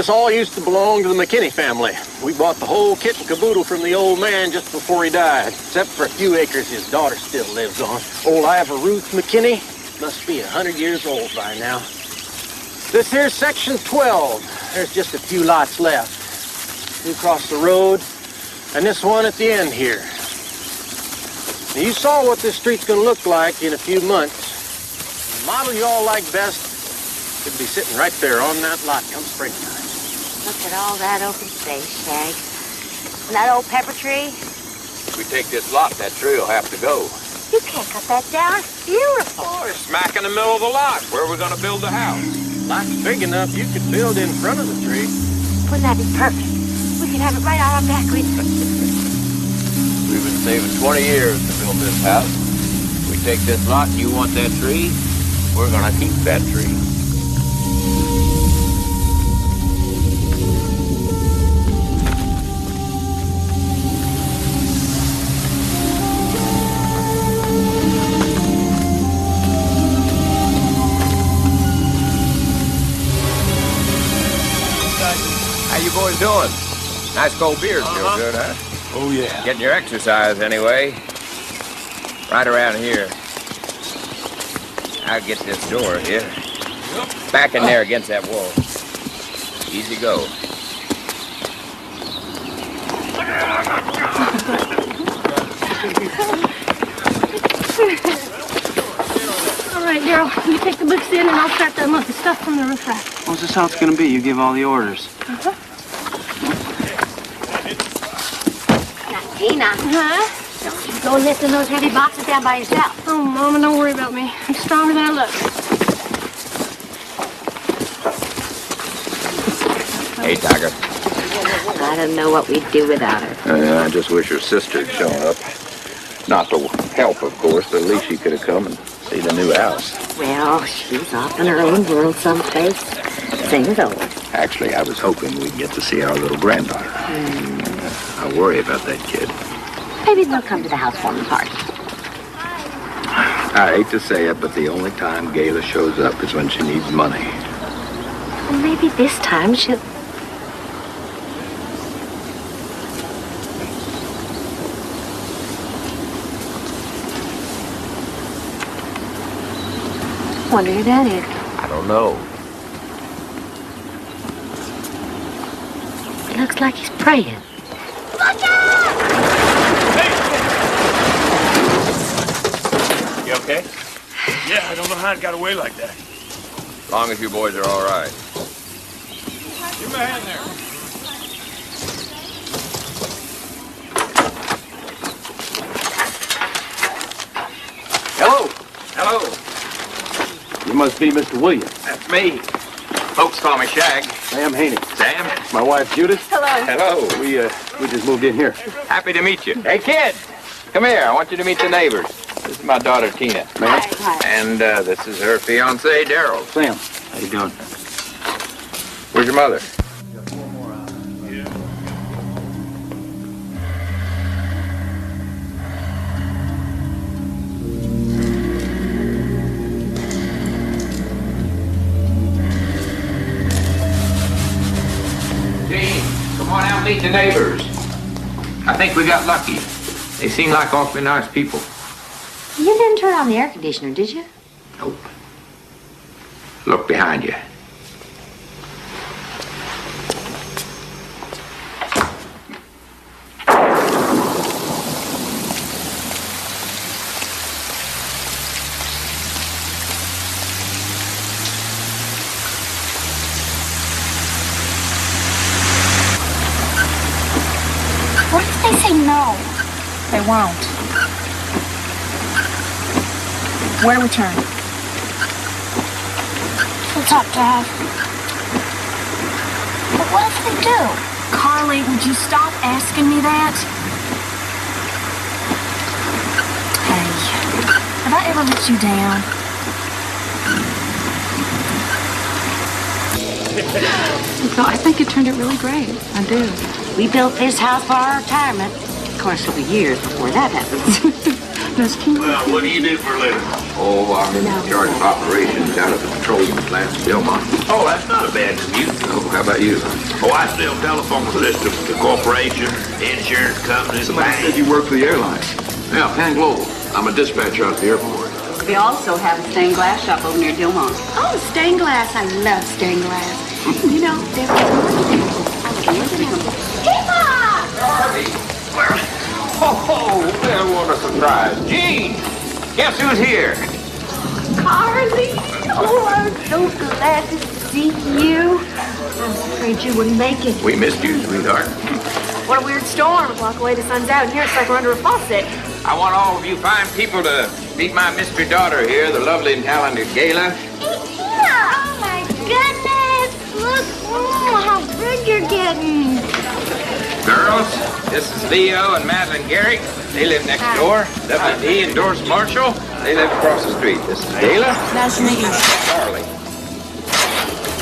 This all used to belong to the McKinney family. We bought the whole kit and caboodle from the old man just before he died, except for a few acres his daughter still lives on. Old Ivor Ruth McKinney must be 100 years old by now. This here's section 12. There's just a few lots left. You cross the road, and this one at the end here. Now, you saw what this street's gonna look like in a few months. The model you all like best could be sitting right there on that lot come springtime. Look at all that open space, Shag. And that old pepper tree. If we take this lot, that tree will have to go. You can't cut that down. It's beautiful. Oh, it's smack in the middle of the lot. Where are we going to build the house? Lot's big enough you could build in front of the tree. Wouldn't that be perfect? We could have it right out on back with We've been saving 20 years to build this house. If we take this lot and you want that tree, we're going to keep that tree. How you boys doing? Nice cold beer feel good, huh? Oh, yeah. Getting your exercise anyway. Right around here. I'll get this door here. Back in there against that wall. Easy go. All right, Daryl, you take the books in and I'll start to unload the stuff from the roof rack. What's this house gonna be? You give all the orders. Uh-huh. Now, Tina. Huh? Don't you go lifting those heavy boxes down by yourself. Oh, Mama, don't worry about me. I'm stronger than I look. Hey, Tiger. I don't know what we'd do without her. I just wish her sister had shown up. Not to help, of course, but at least she could have come and see the new house. Well, she's off in her own world someplace. Same as always. Actually, I was hoping we'd get to see our little granddaughter. I worry about that kid. Maybe they'll come to the housewarming party. I hate to say it, but the only time Gayla shows up is when she needs money. Well, maybe this time she'll... Wonder who that is. I don't know. It looks like he's praying. Look out! You okay? Yeah, I don't know how it got away like that. As long as you boys are all right. Give me a hand there. Hello. Hello. You must be Mr. Williams. That's me. Folks call me Shag. Sam Haney. Sam. My wife, Judith. Hello. Hello. We just moved in here. Happy to meet you. Hey, kid. Come here. I want you to meet the neighbors. This is my daughter, Tina. Ma'am. Hi. And this is her fiancé, Daryl. Sam, how you doing? Where's your mother? Gene, come on out and meet the neighbors. I think we got lucky. They seem like awfully nice people. You didn't turn on the air conditioner, did you? Nope. Look behind you. What if they say no? They won't. Where do we turn? Hilltop Drive. But what if they do? Carly, would you stop asking me that? Hey, have I ever let you down? No, I think it turned out really great. I do. We built this house for our retirement. Of course, it'll be years before that happens. Miss King. Well, what do you do for a living? Oh, I'm in charge of operations out of the petroleum plant in Belmont. Oh, that's not a bad commute. Oh, how about you? Oh, I sell telephone systems to corporations, insurance companies, Somebody said you work for the airline. Yeah, Penn Global. I'm a dispatcher out at the airport. We also have a stained glass shop over near Dilmont. Oh, stained glass. I love stained glass. You know, there was Oh, well, what a surprise. Gene, guess who's here? Carly. Oh, I'm so glad to see you. I was afraid you wouldn't make it. We missed you, sweetheart. What a weird storm. A block away the sun's out, and here it's like we're under a faucet. I want all of you fine people to meet my mystery daughter here, the lovely and talented Gayla. Oh, my goodness. Look, how big you're getting. Girls, this is Leo and Madeline Garrick. They live next door. W.D. and Doris Marshall. They live across the street. This is Gayla. Nice to meet you. Charlie.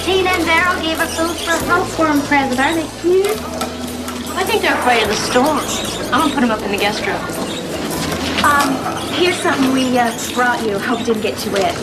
Tina and Daryl gave us those for a housewarming present, are they cute? I think they're afraid of the storm. I'm gonna put them up in the guest room. Here's something we brought you. Hope didn't get too wet.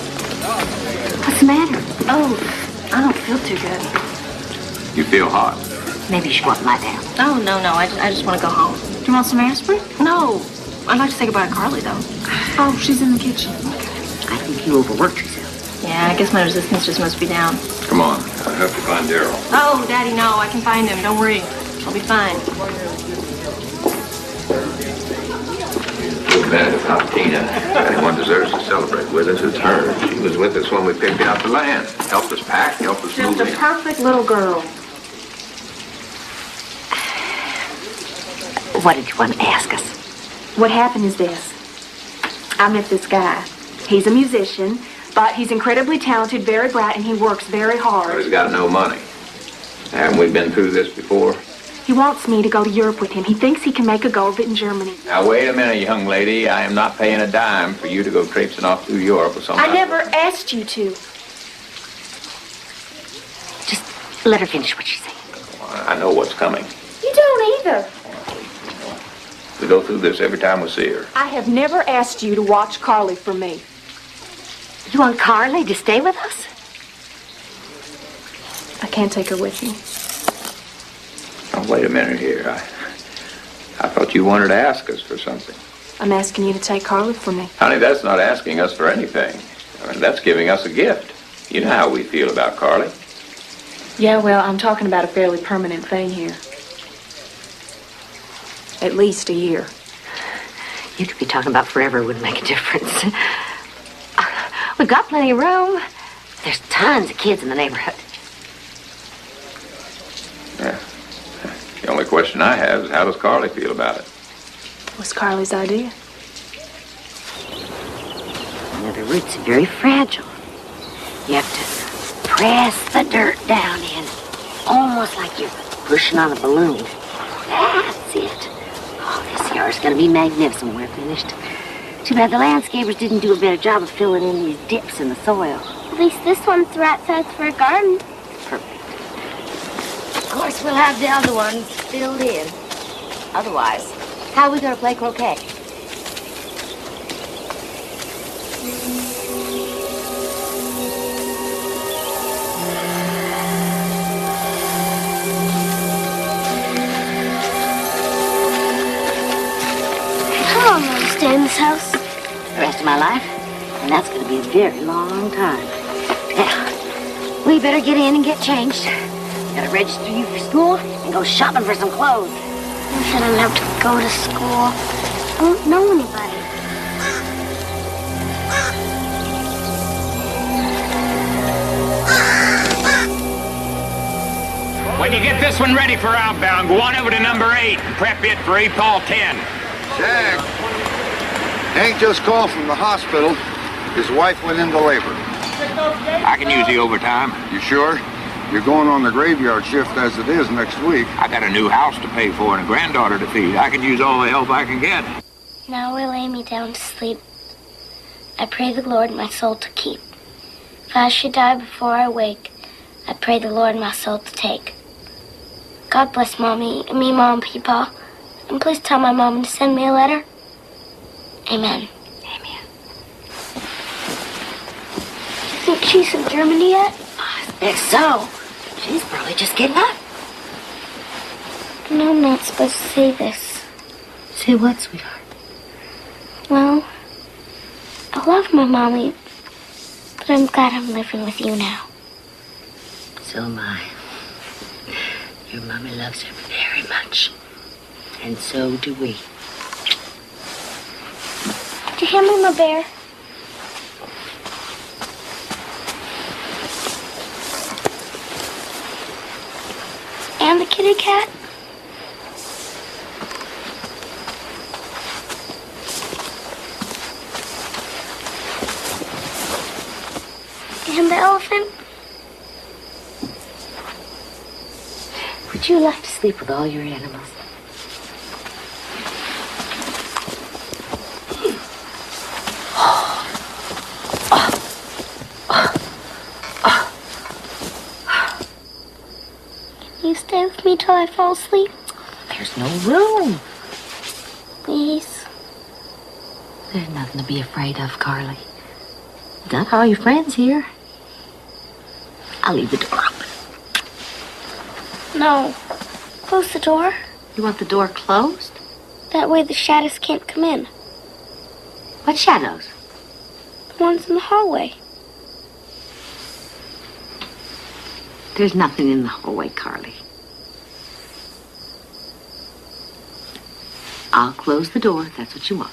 What's the matter? Oh, I don't feel too good. You feel hot? Maybe you should go up and lie down. Oh, no. I just want to go home. Do you want some aspirin? No. I'd like to say goodbye to Carly, though. Oh, she's in the kitchen. I think you overworked yourself. Yeah, I guess my resistance just must be down. Come on. I'll help you find Daryl. Oh, Daddy, no. I can find him. Don't worry. I'll be fine. Too bad about Tina. If anyone deserves to celebrate with us, it's her. She was with us when we picked out the land. Helped us pack, helped us move Just a in. perfect little girl. What did you want to ask us? What happened is this. I met this guy. He's a musician, but he's incredibly talented, very bright, and he works very Well, hard. he's got no money. Haven't we been through this before? He wants me to go to Europe with him. He thinks he can make a go of it in Germany. Now, wait a minute, young lady. I am not paying a dime for you to go traipsing off through Europe with somebody. I never asked you to. Just let her finish what she's saying. I know what's coming. You don't either. We go through this every time we see her. I have never asked you to watch Carly for me. You want Carly to stay with us? I can't take her with you. Oh, wait a minute here. I thought you wanted to ask us for something. I'm asking you to take Carly for me. Honey, that's not asking us for anything. I mean, that's giving us a gift. You know how we feel about Carly. Yeah, well, I'm talking about a fairly permanent thing here. At least a year. You could be talking about forever. It wouldn't make a difference. We've got plenty of room. There's tons of kids in the neighborhood. Yeah. The only question I have is how does Carly feel about it? What's Carly's idea? You know, the roots are very fragile. You have to press the dirt down in, almost like you're pushing on a balloon. That's it. Oh, this yard's gonna be magnificent when we're finished. Too bad the landscapers didn't do a better job of filling in these dips in the soil. At least this one's the right size for a garden. Perfect. course, we'll have the other ones filled in. Otherwise, how are we gonna play croquet? How long will I stay in this house? The rest of my life, and that's gonna be a very long time. Now, we better get in and get changed. Gotta register you for school and go shopping for some clothes. I wish I didn't have to go to school. I don't know anybody. When you get this one ready for outbound, go on over to number 8 and prep it for 8 ball 10. Jack, Hank just called from the hospital. His wife went into labor. I can use the overtime. You sure? You're going on the graveyard shift as it is next week. I got a new house to pay for and a granddaughter to feed. I can use all the help I can get. Now will lay me down to sleep. I pray the Lord my soul to keep. If I should die before I wake, I pray the Lord my soul to take. God bless Mommy and me, Mom, Peepaw. And please tell my Mom to send me a letter. Amen. Amen. Do you think she's in Germany yet? I expect so. She's probably just getting up. No, I'm not supposed to say this. Say what, sweetheart? Well, I love my Mommy, but I'm glad I'm living with you now. So am I. Your Mommy loves her very much. And so do we. Did you hand me my bear? And the kitty cat? And the elephant? Would you like to sleep with all your animals? Can you stay with me till I fall asleep? There's no room. Please. There's nothing to be afraid of, Carly. Got all your friends here. I'll leave the door open. No. Close the door. You want the door closed? That way the shadows can't come in. What shadows? The ones in the hallway. There's nothing in the hallway, Carly. I'll close the door if that's what you want.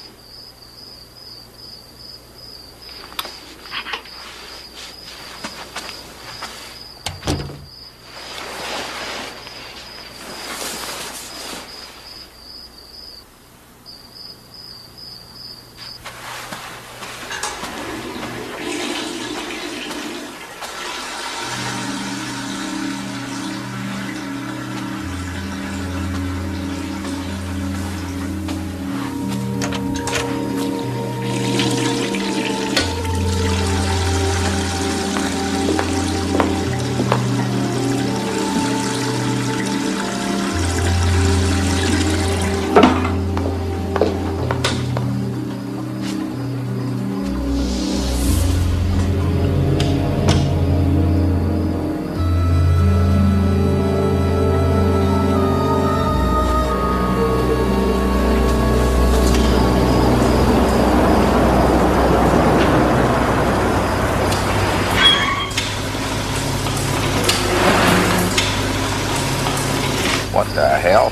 What the hell?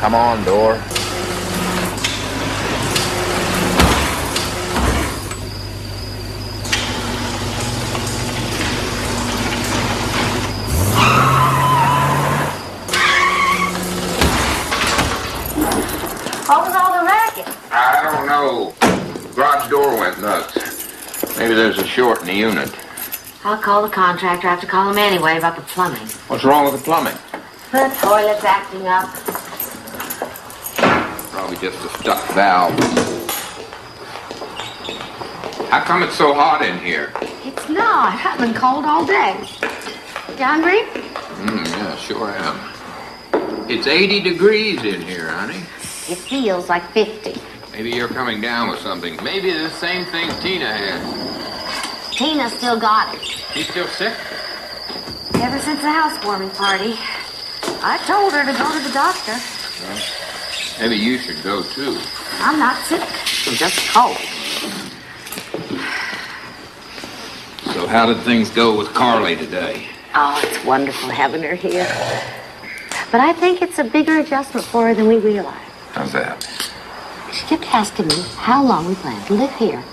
Come on, door. What was all the racket? I don't know. Garage door went nuts. Maybe there's a short in the unit. I'll call the contractor. I have to call him anyway about the plumbing. What's wrong with the plumbing? The toilet's acting up. Probably just a stuck valve. How come it's so hot in here? It's not. I've been cold all day. You hungry? Yes. sure am. It's 80 degrees in here, honey. It feels like 50. Maybe you're coming down with something. Maybe the same thing Tina had. Tina still got it. She's still sick? Ever since the housewarming party. I told her to go to the doctor. Well, maybe you should go, too. I'm not sick. I'm just cold. So how did things go with Carly today? Oh, it's wonderful having her here. But I think it's a bigger adjustment for her than we realized. How's that? She kept asking me how long we planned to live here.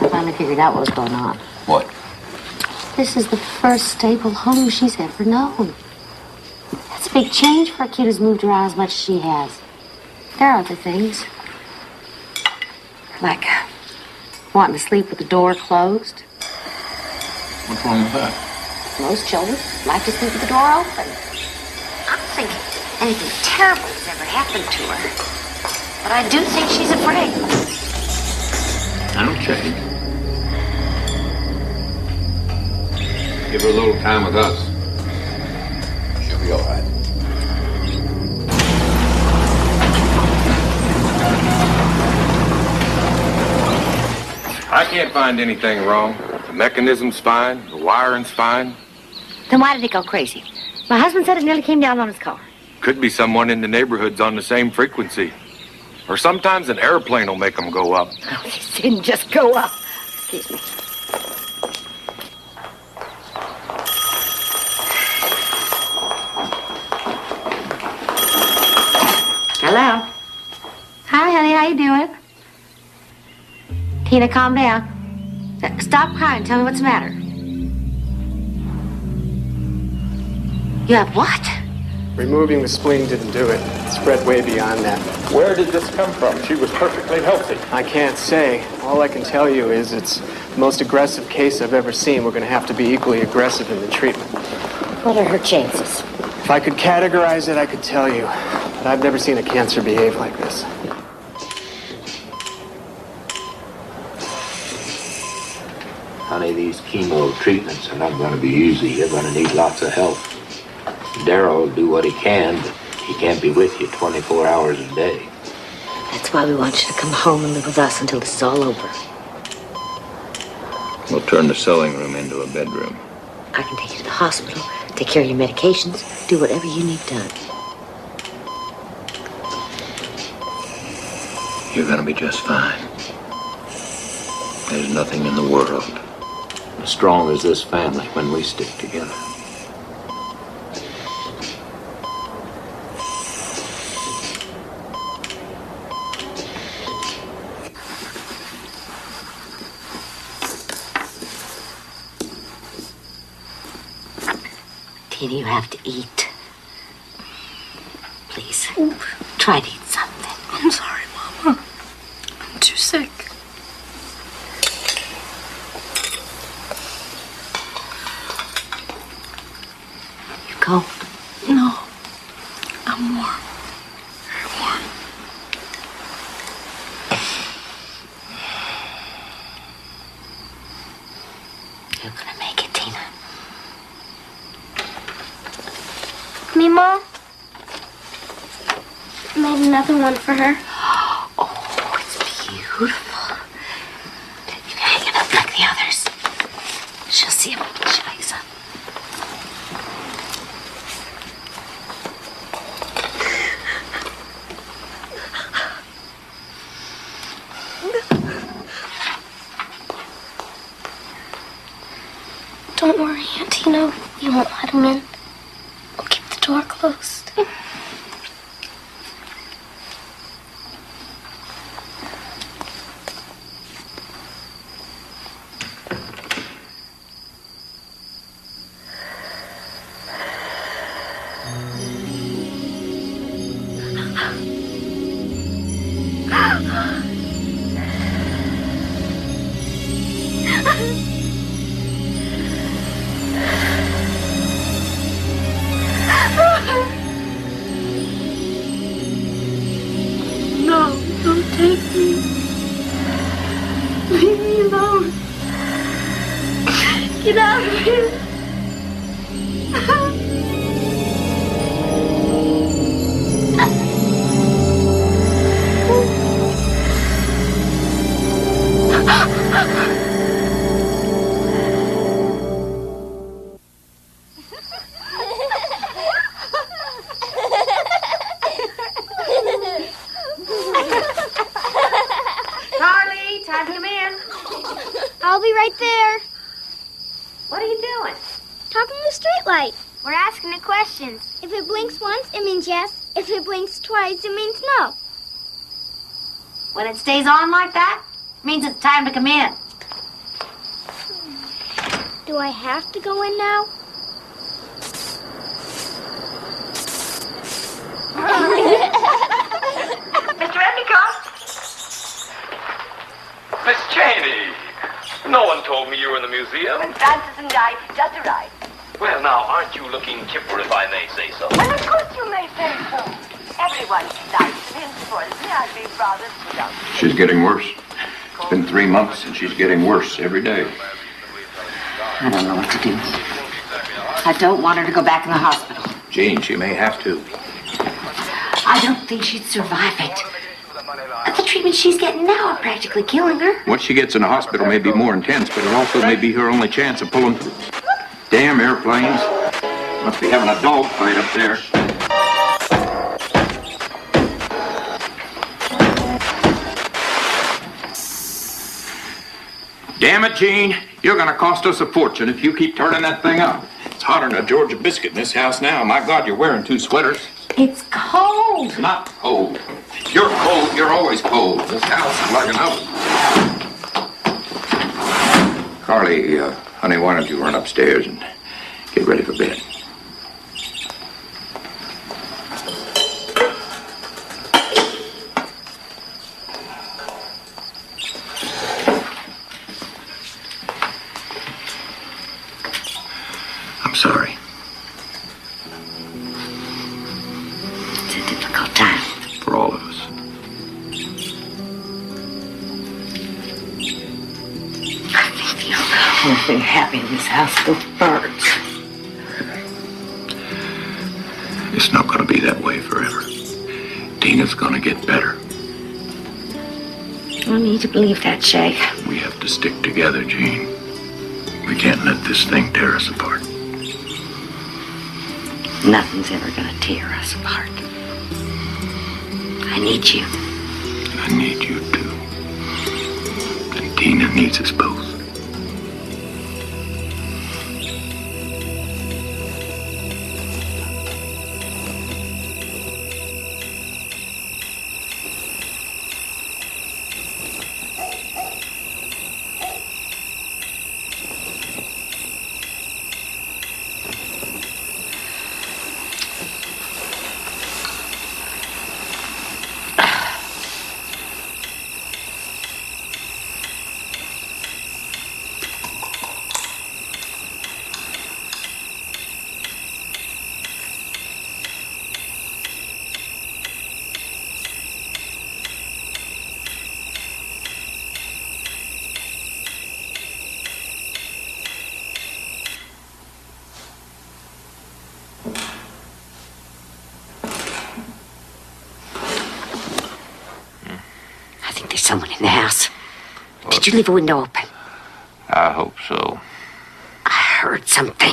I finally figured out what was going on. What? This is the first stable home she's ever known. That's a big change for a kid who's moved around as much as she has. There are other things. Like wanting to sleep with the door closed. What's wrong with that? Most children like to sleep with the door open. I don't think anything terrible has ever happened to her. But I do think she's afraid. Okay. Give her a little time with us. She'll be all right. I can't find anything wrong. The mechanism's fine, the wiring's fine. Then why did it go crazy? My husband said it nearly came down on his car. Could be someone in the neighborhood's on the same frequency. Or sometimes an airplane will make them go up. Oh, these didn't just go up. Excuse me. Hello. Hi, honey. How you doing? Tina, calm down. Stop crying. Tell me what's the matter. You have what? Removing the spleen didn't do it. It spread way beyond that. Where did this come from? She was perfectly healthy. I can't say. All I can tell you is it's the most aggressive case I've ever seen. We're going to have to be equally aggressive in the treatment. What are her chances? If I could categorize it, I could tell you. But I've never seen a cancer behave like this. Honey, these chemo treatments are not going to be easy. You're going to need lots of help. Darryl will do what he can, but he can't be with you 24 hours a day. That's why we want you to come home and live with us until this is all over. We'll turn the sewing room into a bedroom. I can take you to the hospital, take care of your medications, do whatever you need done. You're going to be just fine. There's nothing in the world as strong as this family when we stick together. Tina, you have to eat. Please, try to eat something. I'm sorry, Mama. I'm too sick. You cold? No. I'm warm. Very warm. You're gonna make it, Tina. Me, Mom? Made another one for her. Oh, it's beautiful. You can hang it up like the others. She'll see if we can show you some. Don't worry, Aunt Tina. We won't let him in. We'll keep the door closed. No, don't take me. Leave me alone. Get out of here. Carly, time to come in. I'll be right there. What are you doing? Talking to the street light. We're asking it questions. If it blinks once, it means yes. If it blinks twice, it means no. When it stays on like that, it means it's time to come in. Do I have to go in now? Mr. Endicott? Miss Cheney, no one told me you were in the museum. Francis and Guy just arrived. Well, now, aren't you looking chipper, if I may say so? Well, of course you may say so. Everyone's nice, and henceforth, may I be rather put out. She's getting worse. It's been 3 months, and she's getting worse every day. I don't know what to do. I don't want her to go back in the hospital. Jean, she may have to. I don't think she'd survive it. The treatment she's getting now are practically killing her. What she gets in the hospital may be more intense, but it also may be her only chance of pulling through. Damn airplanes. Must be having a dogfight up there. Damn it, Gene. You're gonna cost us a fortune if you keep turning that thing up. It's hotter than a Georgia biscuit in this house now. My God, you're wearing 2 sweaters. It's cold. It's not cold. You're cold. You're always cold. This house is like an oven. Carly, honey, why don't you run upstairs and get ready for bed? I'm sorry. It's a difficult time. For all of us. I think the only thing happy in this house are those birds. It's not going to be that way forever. Tina's going to get better. I need to believe that, Shay. We have to stick together, Jean. We can't let this thing tear us apart. Nothing's ever gonna tear us apart. I need you. I need you too. And Tina needs us both. Someone in the house. Did you leave a window open? I hope so. I heard something.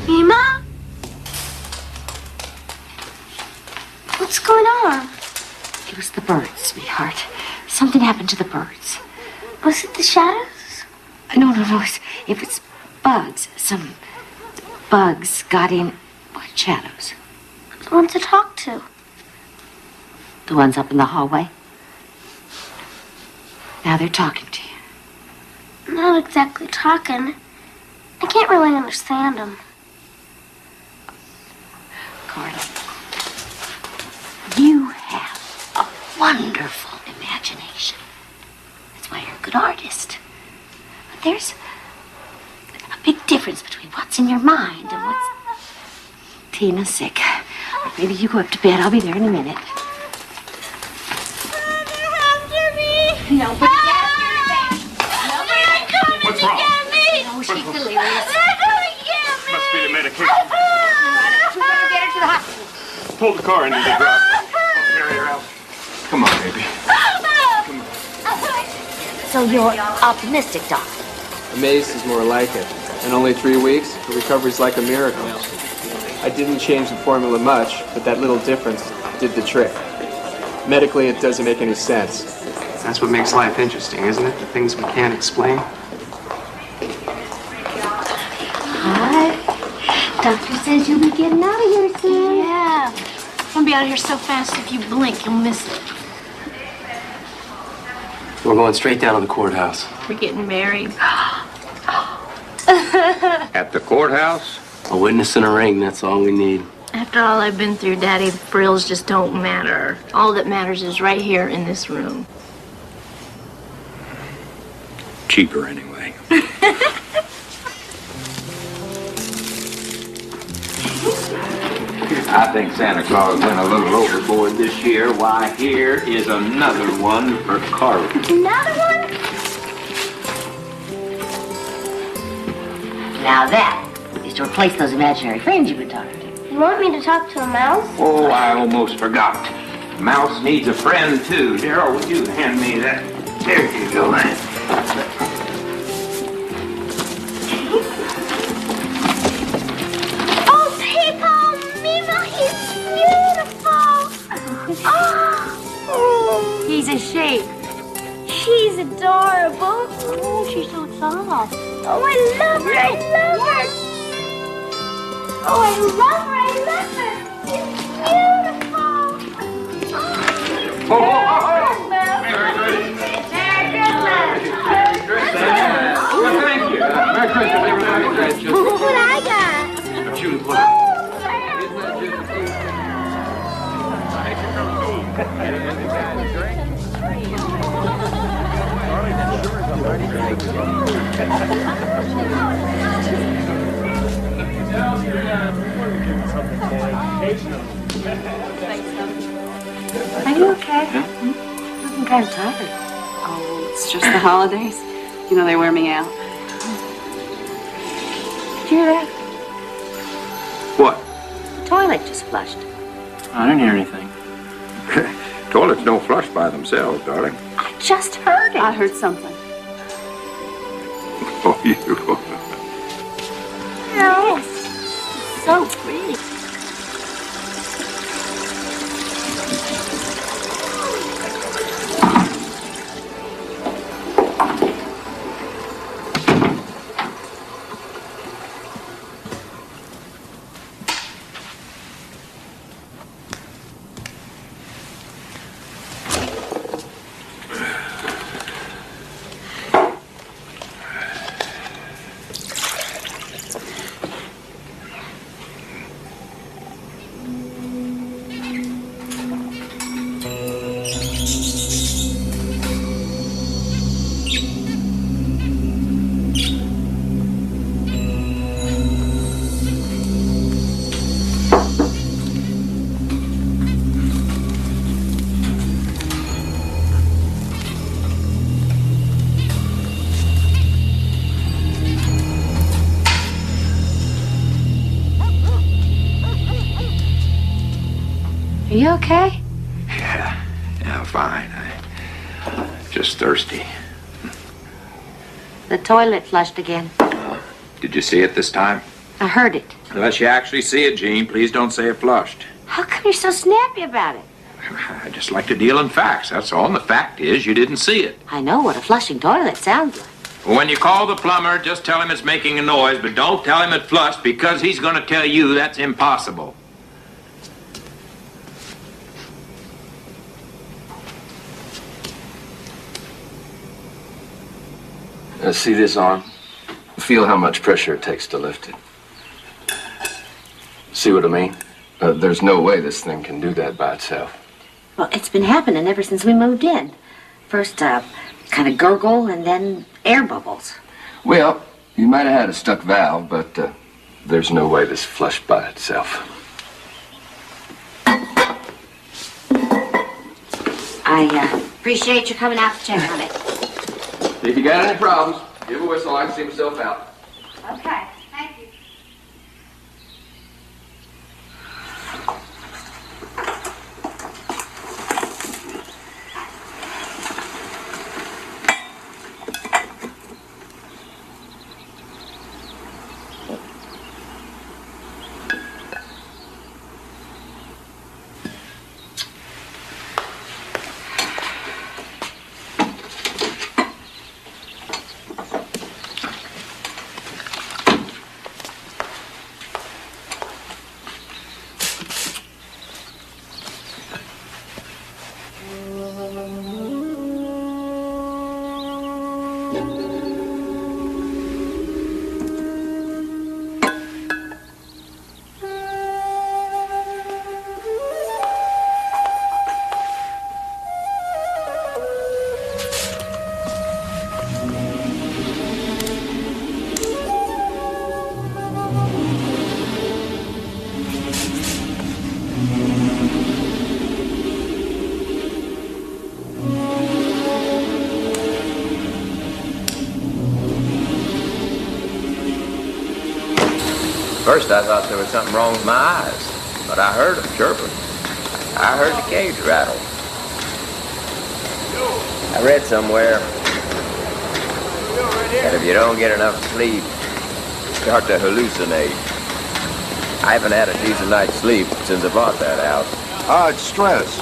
Mima? What's going on? It was the birds, sweetheart. Something happened to the birds. Was it the shadows? No. It was bugs. Some bugs got in. What shadows? The one to talk to. The ones up in the hallway? Now they're talking to you. Not exactly talking. I can't really understand them. Carla, you have a wonderful imagination. That's why you're a good artist. But there's a big difference between what's in your mind and what's... Tina's sick. Maybe you go up to bed. I'll be there in a minute. Nobody after me. Nobody coming What's to wrong? get me. No, she's delirious. They're gonna get me. Must be the medication. You better get her to the hospital. Pull the car into the drop. I'll carry her out. Come on, baby. So you're optimistic, Doc. Amazed is more like it. In only 3 weeks, the recovery's like a miracle. I didn't change the formula much, but that little difference did the trick. Medically, it doesn't make any sense. That's what makes life interesting, isn't it? The things we can't explain. Hi. Doctor says you'll be getting out of here soon. Yeah. I'll be out of here so fast if you blink, you'll miss it. We're going straight down to the courthouse. We're getting married. At the courthouse? A witness and a ring, that's all we need. After all I've been through, Daddy, the frills just don't matter. All that matters is right here in this room. Cheaper, anyway. I think Santa Claus went a little overboard this year. Why, here is another one for Carla. Another one? Now that is to replace those imaginary friends you've been talking to. You want me to talk to a mouse? Oh, I almost forgot. Mouse needs a friend, too. Daryl, would you hand me that? There you go, man. Oh, People, Mima, he's beautiful. Oh, He's a sheep. she's adorable. Oh, she's so soft. Oh, I love her, I love her. Oh, I love her, I love her. She's beautiful. Oh, Merry Christmas. well, thank you. Merry Christmas. Look what I got. Judith, Are you okay? Looking kind of tired. Oh, it's just the holidays. You know, they wear me out. Did you hear that? What? The toilet just flushed. I didn't hear anything. Toilets don't flush by themselves, darling. I just heard it. I heard something. Oh, you. Yes. So pretty. okay? Yeah, fine. Just thirsty. The toilet flushed again. Did you see it this time? I heard it. Unless you actually see it, Jean, please don't say it flushed. How come you're so snappy about it? I just like to deal in facts, that's all. And the fact is, you didn't see it. I know what a flushing toilet sounds like. When you call the plumber, just tell him it's making a noise, but don't tell him it flushed because he's going to tell you that's impossible. See this arm? Feel how much pressure it takes to lift it. See what I mean? There's no way this thing can do that by itself. Well, it's been happening ever since we moved in. First, kind of gurgle, and then air bubbles. Well, you might have had a stuck valve, but there's no way this flushed by itself. I appreciate you coming out to check on it. If you got any problems, give a whistle. I can see myself out. Okay, thank you. First, I thought there was something wrong with my eyes, but I heard them chirping. I heard the cage rattle. I read somewhere that if you don't get enough sleep, you start to hallucinate. I haven't had a decent night's sleep since I bought that house. It's stress.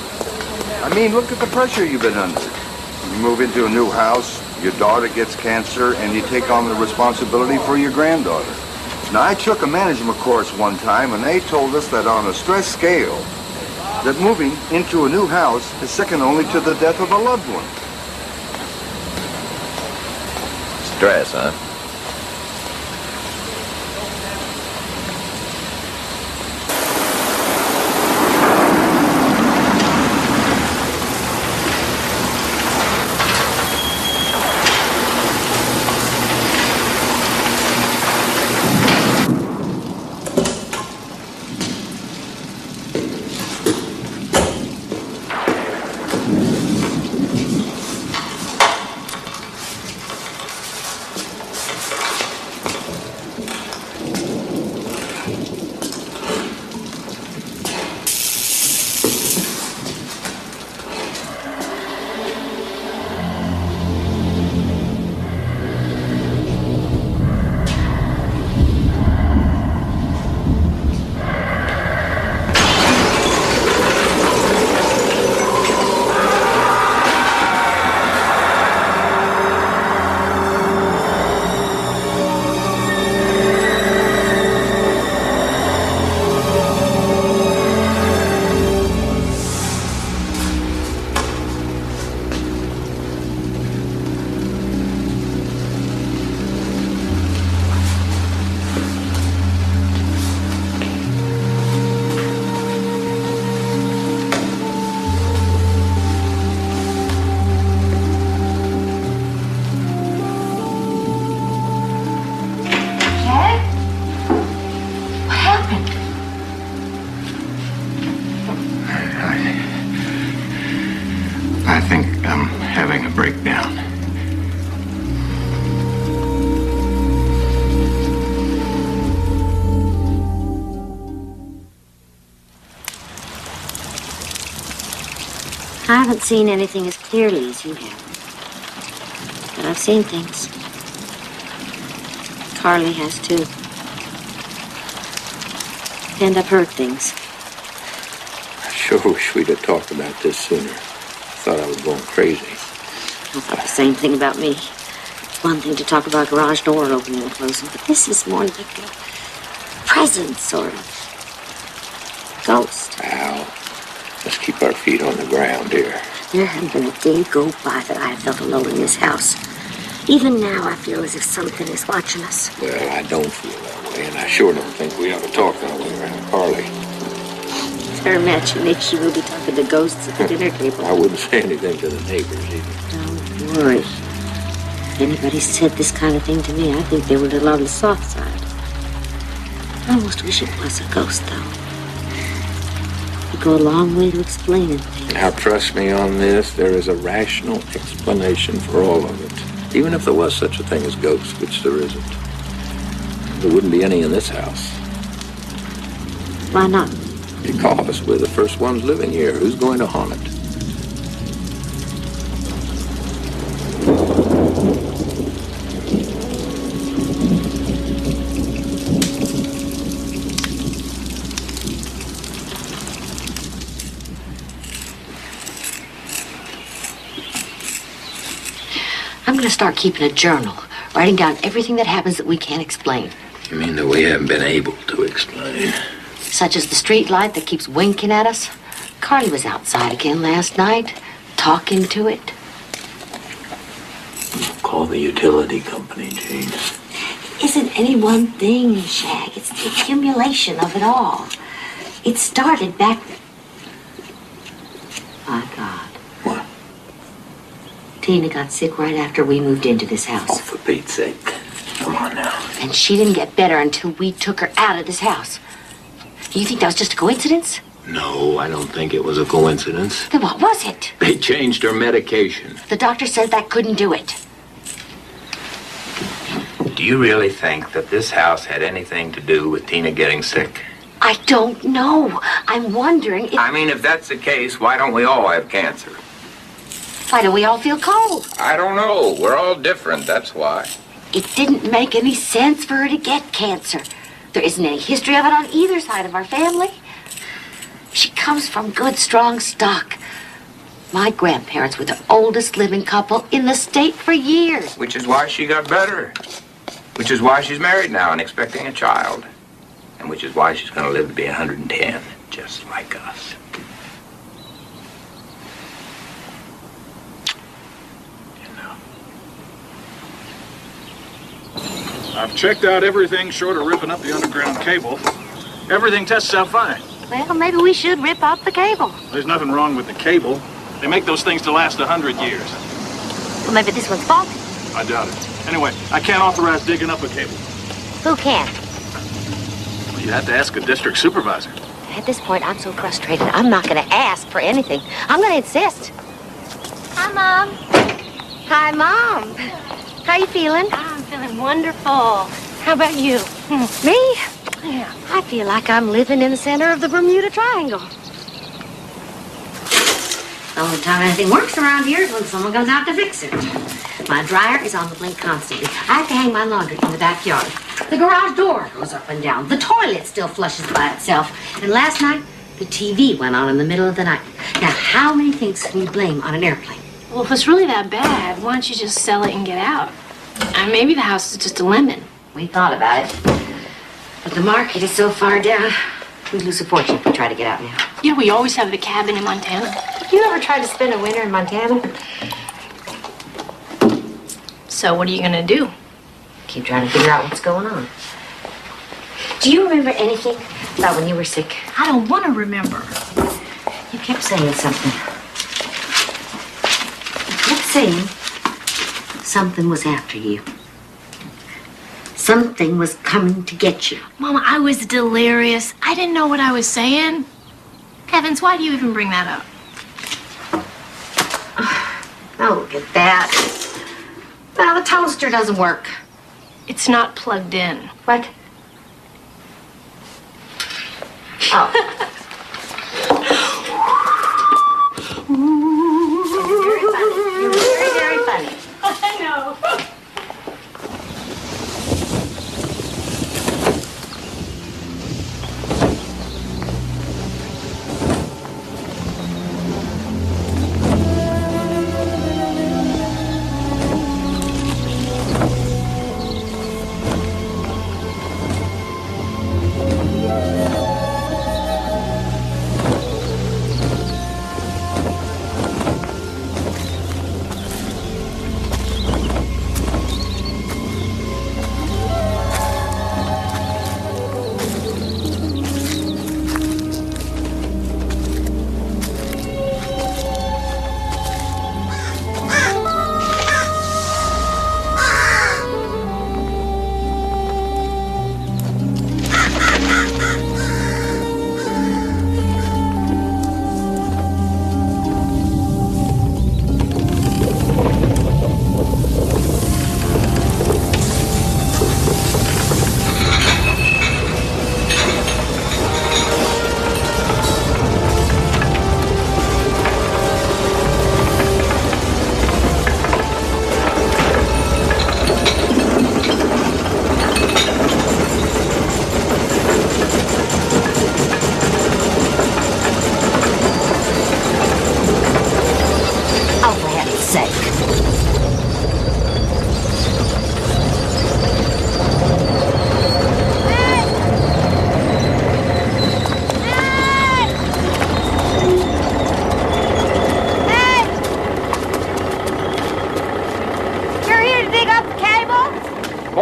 I mean, look at the pressure you've been under. You move into a new house, your daughter gets cancer, and you take on the responsibility for your granddaughter. Now, I took a management course one time, and they told us that on a stress scale, that moving into a new house is second only to the death of a loved one. Stress, huh? I think I'm having a breakdown. I haven't seen anything as clearly as you have. But I've seen things. Carly has too. And I've heard things. I sure wish we'd have talked about this sooner. Thought I was going crazy. I thought the same thing about me. It's one thing to talk about a garage door opening and closing, but this is more like a presence or a ghost. Al, let's keep our feet on the ground here. There hasn't been a day go by that I have felt alone in this house. Even now, I feel as if something is watching us. Well, I don't feel that way, and I sure don't think we ought to talk that way around Carly. Her imagination will be talking to ghosts at the dinner table. I wouldn't say anything to the neighbors either. Don't worry. If anybody said this kind of thing to me, I think they were a little on the soft side. I almost wish it was a ghost, though. It'd go a long way to explaining things. Now, trust me on this, there is a rational explanation for all of it. Even if there was such a thing as ghosts, which there isn't. There wouldn't be any in this house. Why not? Because we're the first ones living here. Who's going to haunt it? I'm going to start keeping a journal, writing down everything that happens that we can't explain. You mean that we haven't been able to explain? Such as the street light that keeps winking at us. Carly was outside again last night, talking to it. Call the utility company, Gene. It isn't any one thing, Shag. It's the accumulation of it all. It started back... My God. What? Tina got sick right after we moved into this house. Oh, for Pete's sake. Come on now. And she didn't get better until we took her out of this house. You think that was just a coincidence? No, I don't think it was a coincidence. Then what was it? They changed her medication. The doctor said that couldn't do it. Do you really think that this house had anything to do with Tina getting sick? I don't know. I'm wondering if... I mean, if that's the case, why don't we all have cancer? Why do we all feel cold? I don't know. We're all different, that's why. It didn't make any sense for her to get cancer. There isn't any history of it on either side of our family. She comes from good, strong stock. My grandparents were the oldest living couple in the state for years. Which is why she got better. Which is why she's married now and expecting a child. And which is why she's going to live to be 110, just like us. I've checked out everything short of ripping up the underground cable. Everything tests out fine. Well, maybe we should rip up the cable. There's nothing wrong with the cable. They make those things to last 100 years. Well, maybe this one's faulty. I doubt it. Anyway, I can't authorize digging up a cable. Who can? Well, you have to ask a district supervisor. At this point, I'm so frustrated. I'm not going to ask for anything. I'm going to insist. Hi, Mom. Hi, Mom. How you feeling? I'm feeling wonderful. How about you? Me? Yeah. I feel like I'm living in the center of the Bermuda Triangle. The only time anything works around here is when someone goes out to fix it. My dryer is on the blink constantly. I have to hang my laundry in the backyard. The garage door goes up and down. The toilet still flushes by itself. And last night, the TV went on in the middle of the night. Now, how many things can you blame on an airplane? Well, if it's really that bad, why don't you just sell it and get out? Maybe the house is just a lemon. We thought about it. But the market is so far down, we'd lose a fortune if we try to get out now. Yeah, we always have the cabin in Montana. You ever tried to spend a winter in Montana? So what are you gonna do? Keep trying to figure out what's going on. Do you remember anything about when you were sick? I don't want to remember. You kept saying something. You kept saying something was after you. Something was coming to get you. Mama, I was delirious. I didn't know what I was saying. Heavens, why do you even bring that up? Oh, look at that. Now the toaster doesn't work. It's not plugged in. What? Oh.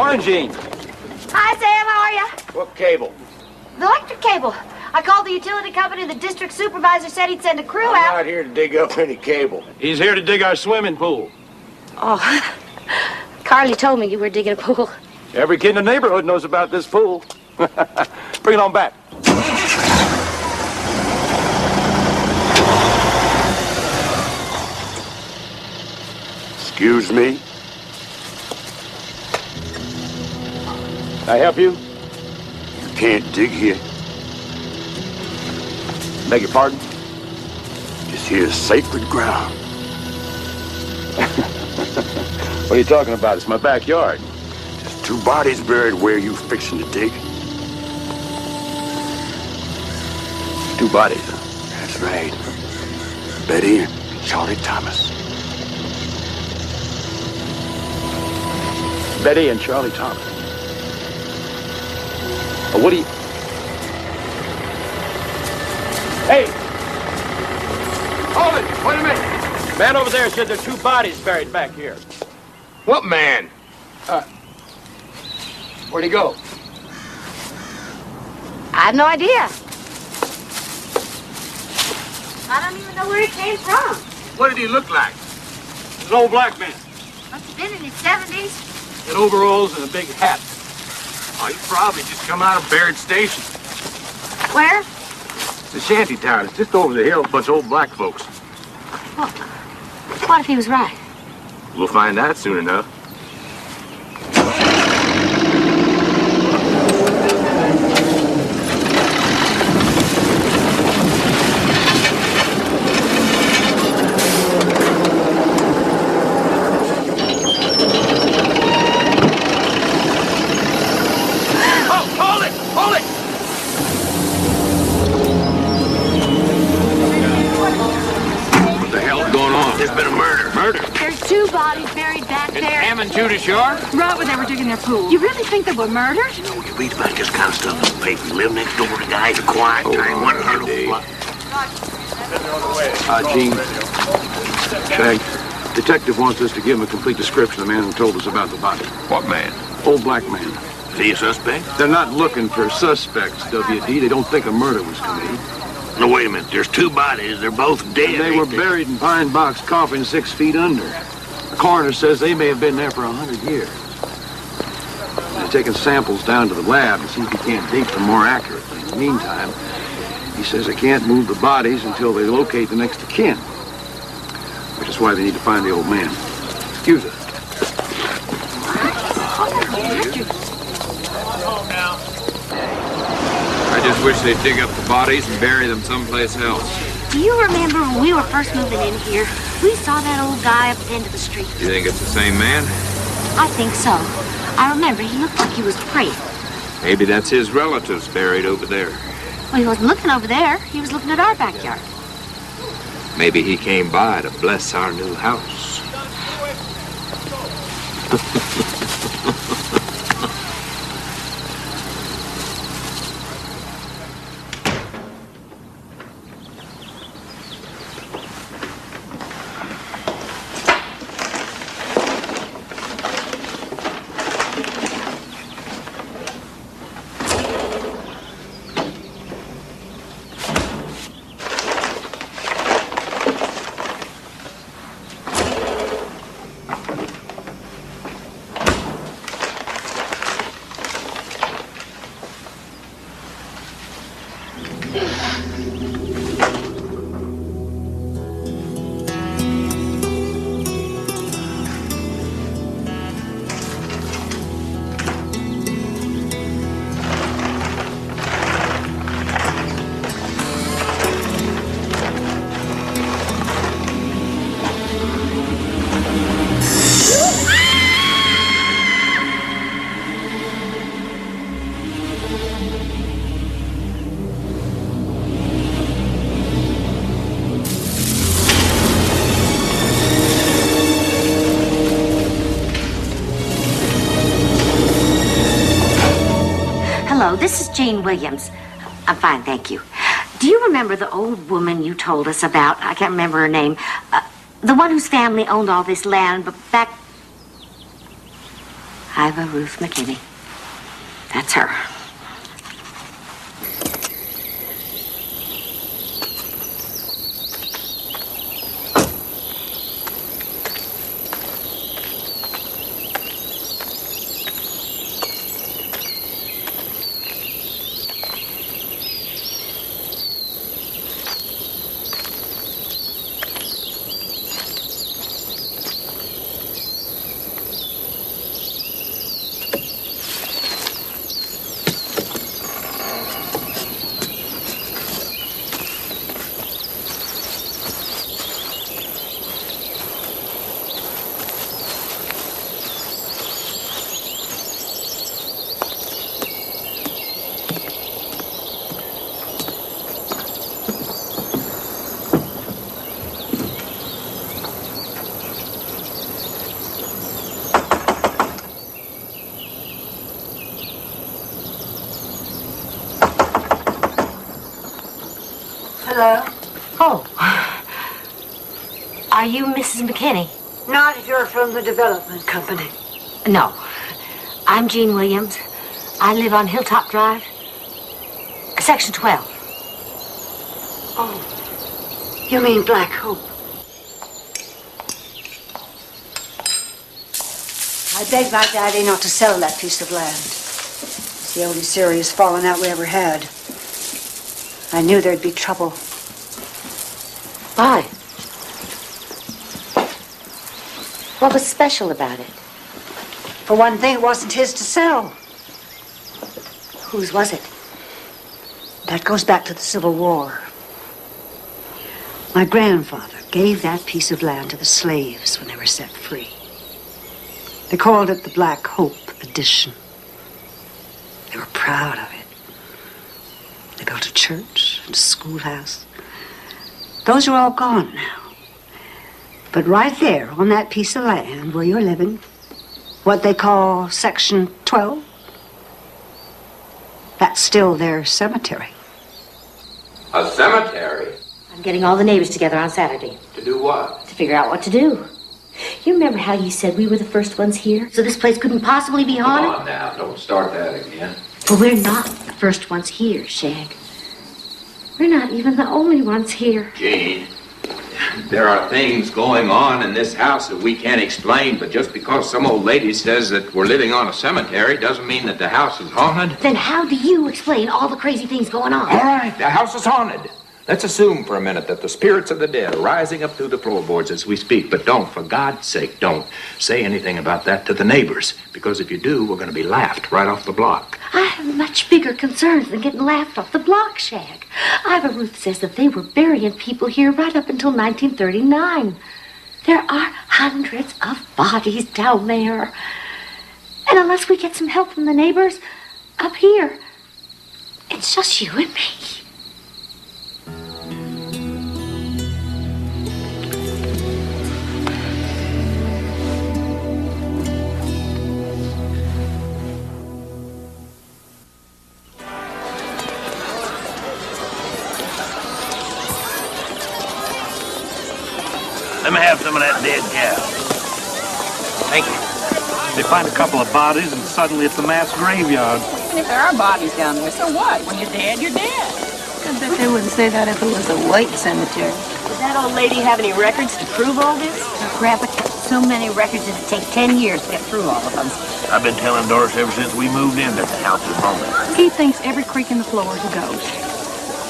Morning, Gene. Hi, Sam. How are you? What cable? The electric cable. I called the utility company. The district supervisor said he'd send a crew I'm out. not here to dig up any cable. He's here to dig our swimming pool. Oh, Carly told me you were digging a pool. Every kid in the neighborhood knows about this pool. Bring it on back. Excuse me? Can I help you? You can't dig here. Beg your pardon? This here's sacred ground. What are you talking about? It's my backyard. There's 2 bodies buried where you fixing to dig. 2 bodies, huh? That's right. Betty and Charlie Thomas. Betty and Charlie Thomas. Oh, what do you... Hey! Hold it! Wait a minute! Man over there said there are 2 bodies buried back here. What man? Where'd he go? I have no idea. I don't even know where he came from. What did he look like? He's an old black man. Must have been in his 70s. In overalls and a big hat. Oh, he probably just come out of Baird Station. Where? It's a shanty town. It's just over the hill, a bunch of old black folks. Well, what if he was right? We'll find out soon enough. There's been a murder. Murder? There's 2 bodies buried back In there. Am and Judas Yard? Right where they were digging their pool. You really think they were murdered? You know, you read about this kind of stuff in the paper. You live next door to guys, a quiet guy, one heard of Gene. Shag. Detective wants us to give him a complete description of the man who told us about the body. What man? Old black man. Is he a suspect? They're not looking for suspects, WD. They don't think a murder was committed. No, wait a minute. There's 2 bodies. They're both dead. And they were buried in pine box coffins 6 feet under. The coroner says they may have been there for 100 years. He's taking samples down to the lab to see if he can't date them more accurately. In the meantime, he says they can't move the bodies until they locate the next of kin. Which is why they need to find the old man. Excuse us. I just wish they'd dig up the bodies and bury them someplace else. Do you remember when we were first moving in here? We saw that old guy up at the end of the street. You think it's the same man? I think so. I remember he looked like he was praying. Maybe that's his relatives buried over there. Well, he wasn't looking over there. He was looking at our backyard. Maybe he came by to bless our new house. Hello, this is Jane Williams. I'm fine, thank you. Do you remember the old woman you told us about? I can't remember her name. The one whose family owned all this land, but back... Iva Ruth McKinney. That's her. Hello? Oh. Are you Mrs. McKinney? Not if you're from the development company. No. I'm Jean Williams. I live on Hilltop Drive, Section 12. Oh. You mean Black Hope? I begged my daddy not to sell that piece of land. It's the only serious falling out we ever had. I knew there'd be trouble. Why? What was special about it? For one thing, it wasn't his to sell. Whose was it? That goes back to the Civil War. My grandfather gave that piece of land to the slaves when they were set free. They called it the Black Hope Edition. They were proud of it. They built a church and a schoolhouse. Those are all gone now. But right there on that piece of land where you're living, what they call Section 12, that's still their cemetery. A cemetery? I'm getting all the neighbors together on Saturday. To do what? To figure out what to do. You remember how you said we were the first ones here, so this place couldn't possibly be haunted? Come on now, don't start that again. But we're not the first ones here, Shag. We're not even the only ones here. Jean, there are things going on in this house that we can't explain, but just because some old lady says that we're living on a cemetery doesn't mean that the house is haunted. Then how do you explain all the crazy things going on? All right, the house is haunted. Let's assume for a minute that the spirits of the dead are rising up through the floorboards as we speak, but don't, for God's sake, don't say anything about that to the neighbors, because if you do, we're going to be laughed right off the block. I have much bigger concerns than getting laughed off the block, Shag. Iva Ruth says that they were burying people here right up until 1939. There are hundreds of bodies down there. And unless we get some help from the neighbors up here, it's just you and me. Let me have some of that dead cow. Thank you. They find a couple of bodies and suddenly it's a mass graveyard. Even if there are bodies down there, so what? When you're dead, you're dead. I bet they wouldn't say that if it was a white cemetery. Does that old lady have any records to prove all this? Her grandpa kept so many records it'd take 10 years to get through all of them. I've been telling Doris ever since we moved in that the house is haunted. He thinks every creak in the floor is a ghost.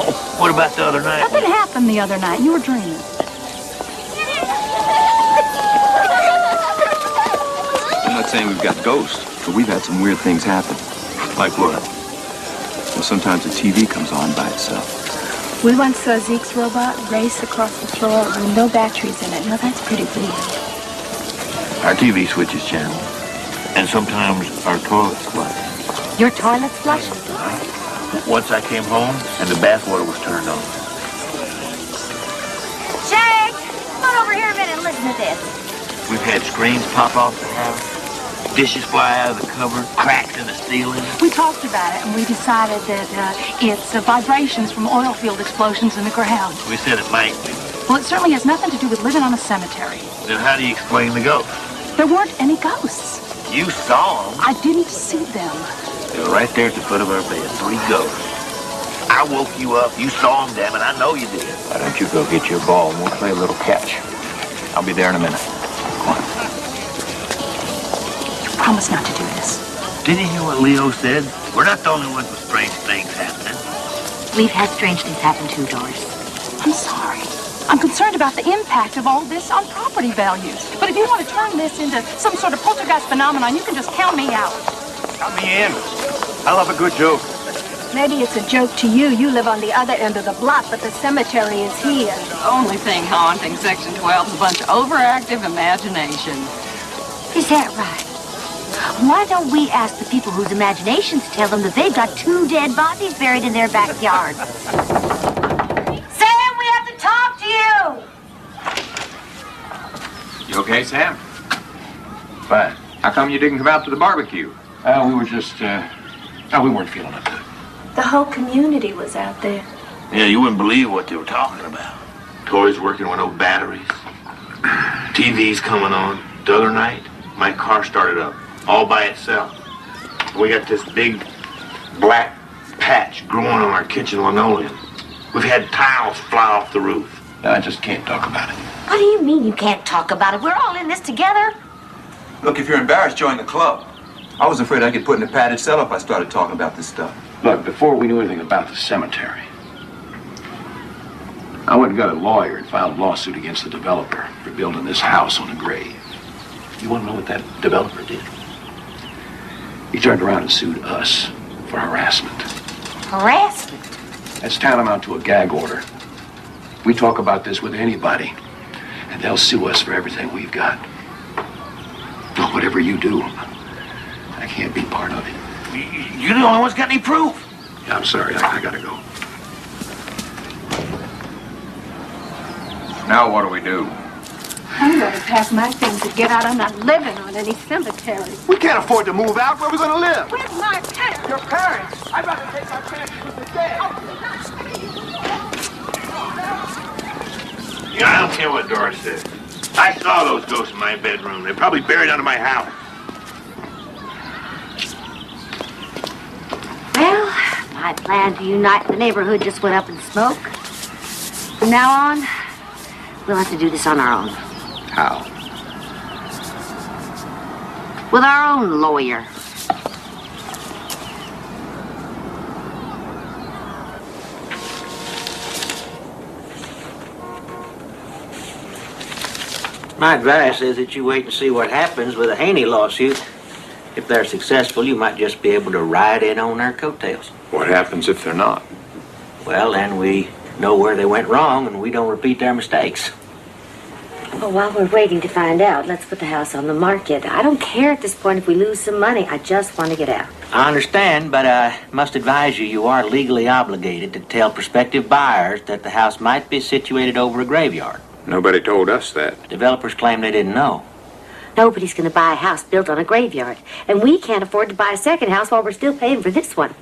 Oh, what about the other night? Nothing happened the other night. You were dreaming. I'm not saying we've got ghosts, but we've had some weird things happen. Like what? Well, sometimes the TV comes on by itself. We once saw Zeke's robot race across the floor with no batteries in it. Now that's pretty weird. Our TV switches channel. And sometimes our toilets flush. Your toilet's flushed? Once I came home and the bathwater was turned on. Shag, come on over here a minute and listen to this. We've had screens pop off the house. Dishes fly out of the cupboard, cracks in the ceiling. We talked about it, and we decided that it's vibrations from oil field explosions in the ground. We said it might be. Well, it certainly has nothing to do with living on a cemetery. Then how do you explain the ghost? There weren't any ghosts. You saw them? I didn't see them. They were right there at the foot of our bed. 3 ghosts. I woke you up. You saw them, damn it. I know you did. Why don't you go get your ball and we'll play a little catch? I'll be there in a minute. Come on. Promise not to do this. Didn't you hear what Leo said? We're not the only ones with strange things happening. We've had strange things happen too, Doris. I'm sorry. I'm concerned about the impact of all this on property values. But if you want to turn this into some sort of poltergeist phenomenon, you can just count me out. Count me in. I love a good joke. Maybe it's a joke to you. You live on the other end of the block, but the cemetery is here. Only thing haunting Section 12 is a bunch of overactive imagination. Is that right? Why don't we ask the people whose imaginations tell them that they've got 2 dead bodies buried in their backyard? Sam, we have to talk to you! You okay, Sam? Fine. How come you didn't come out to the barbecue? We were just, we weren't feeling it good. The whole community was out there. Yeah, you wouldn't believe what they were talking about. Toys working with no batteries. TVs coming on. The other night, my car started up, all by itself. We got this big black patch growing on our kitchen linoleum. We've had tiles fly off the roof. I just can't talk about it. What do you mean you can't talk about it? We're all in this together. Look, if you're embarrassed, join the club. I was afraid I'd get put in a padded cell if I started talking about this stuff. Look, before we knew anything about the cemetery, I went and got a lawyer and filed a lawsuit against the developer for building this house on a grave. You want to know what that developer did? He turned around and sued us for harassment. Harassment? That's tantamount to a gag order. We talk about this with anybody, and they'll sue us for everything we've got. Well, whatever you do, I can't be part of it. You're the only one's got any proof. Yeah, I'm sorry. I gotta go. Now what do we do? I'm going to pack my things and get out. I'm not living on any cemetery. We can't afford to move out. Where are we going to live? Where's my parents? Your parents? I'd rather take my chances with the dead. Yeah, I don't care what Doris says. I saw those ghosts in my bedroom. They're probably buried under my house. Well, my plan to unite the neighborhood just went up in smoke. From now on, we'll have to do this on our own. How? With our own lawyer. My advice is that you wait and see what happens with a Haney lawsuit. If they're successful, you might just be able to ride in on their coattails. What happens if they're not? Well, then we know where they went wrong and we don't repeat their mistakes. Well, while we're waiting to find out, let's put the house on the market. I don't care at this point if we lose some money. I just want to get out. I understand, but I must advise you are legally obligated to tell prospective buyers that the house might be situated over a graveyard. Nobody told us that. Developers claim they didn't know. Nobody's going to buy a house built on a graveyard. And we can't afford to buy a second house while we're still paying for this one.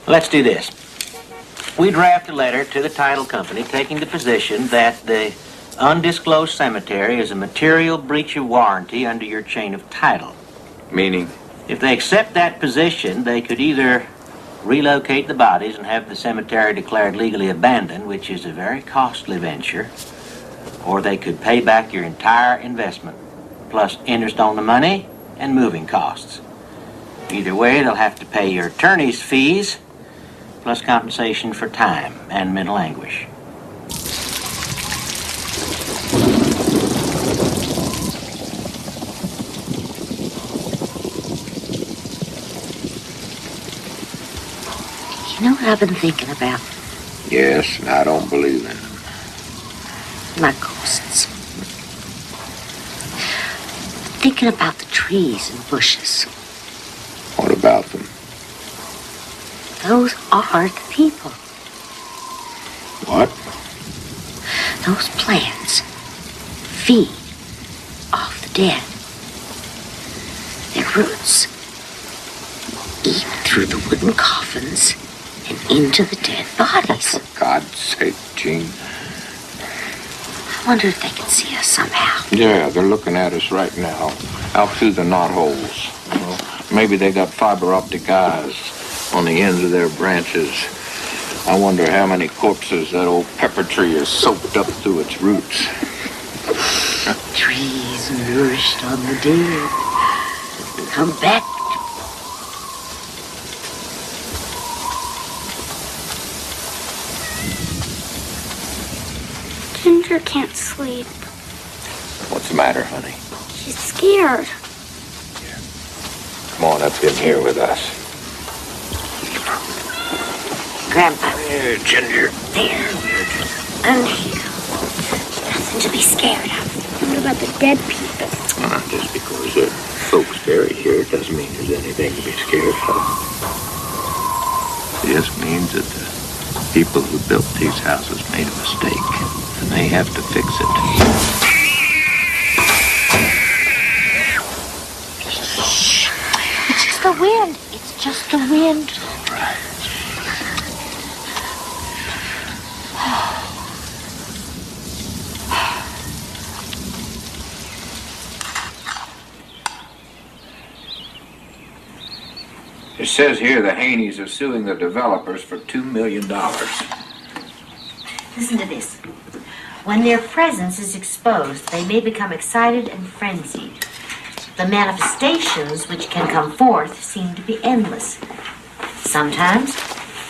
Let's do this. We draft a letter to the title company taking the position that the undisclosed cemetery is a material breach of warranty under your chain of title. Meaning? If they accept that position, they could either relocate the bodies and have the cemetery declared legally abandoned, which is a very costly venture, or they could pay back your entire investment, plus interest on the money and moving costs. Either way, they'll have to pay your attorney's fees, plus compensation for time and mental anguish. You know what I've been thinking about? Yes, and I don't believe in them. My ghosts. Thinking about the trees and bushes. What about them? Those are the people. What? Those plants feed off the dead. Their roots eat through the wooden coffins and into the dead bodies. For God's sake, Gene. I wonder if they can see us somehow. Yeah, they're looking at us right now. out through the knotholes. You know, maybe they got fiber optic eyes on the ends of their branches. I wonder how many corpses that old pepper tree has soaked up through its roots. Trees nourished on the dead. Come back. Ginger can't sleep. What's the matter, honey? She's scared. Come on up in here with us. Grandpa. Here, Ginger. There. And here. Nothing to be scared of. What about the dead people? Just because there are folks buried here doesn't mean there's anything to be scared of. It just means that the people who built these houses made a mistake, and they have to fix it. It's just the wind. It's just the wind. All right. It says here the Haneys are suing the developers for $2 million. Listen to this. When their presence is exposed, they may become excited and frenzied. The manifestations which can come forth seem to be endless. Sometimes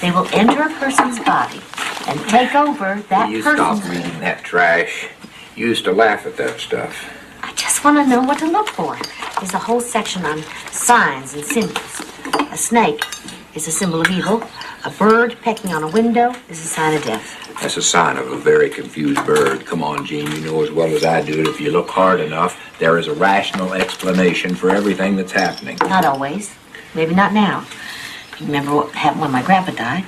they will enter a person's body and take over that You person's... stop reading that trash. You used to laugh at that stuff. I just want to know what to look for. There's a whole section on signs and symbols. A snake is a symbol of evil. A bird pecking on a window is a sign of death. That's a sign of a very confused bird. Come on, Gene, you know as well as I do that if you look hard enough, there is a rational explanation for everything that's happening. Not always. Maybe not now. You remember what happened when my grandpa died?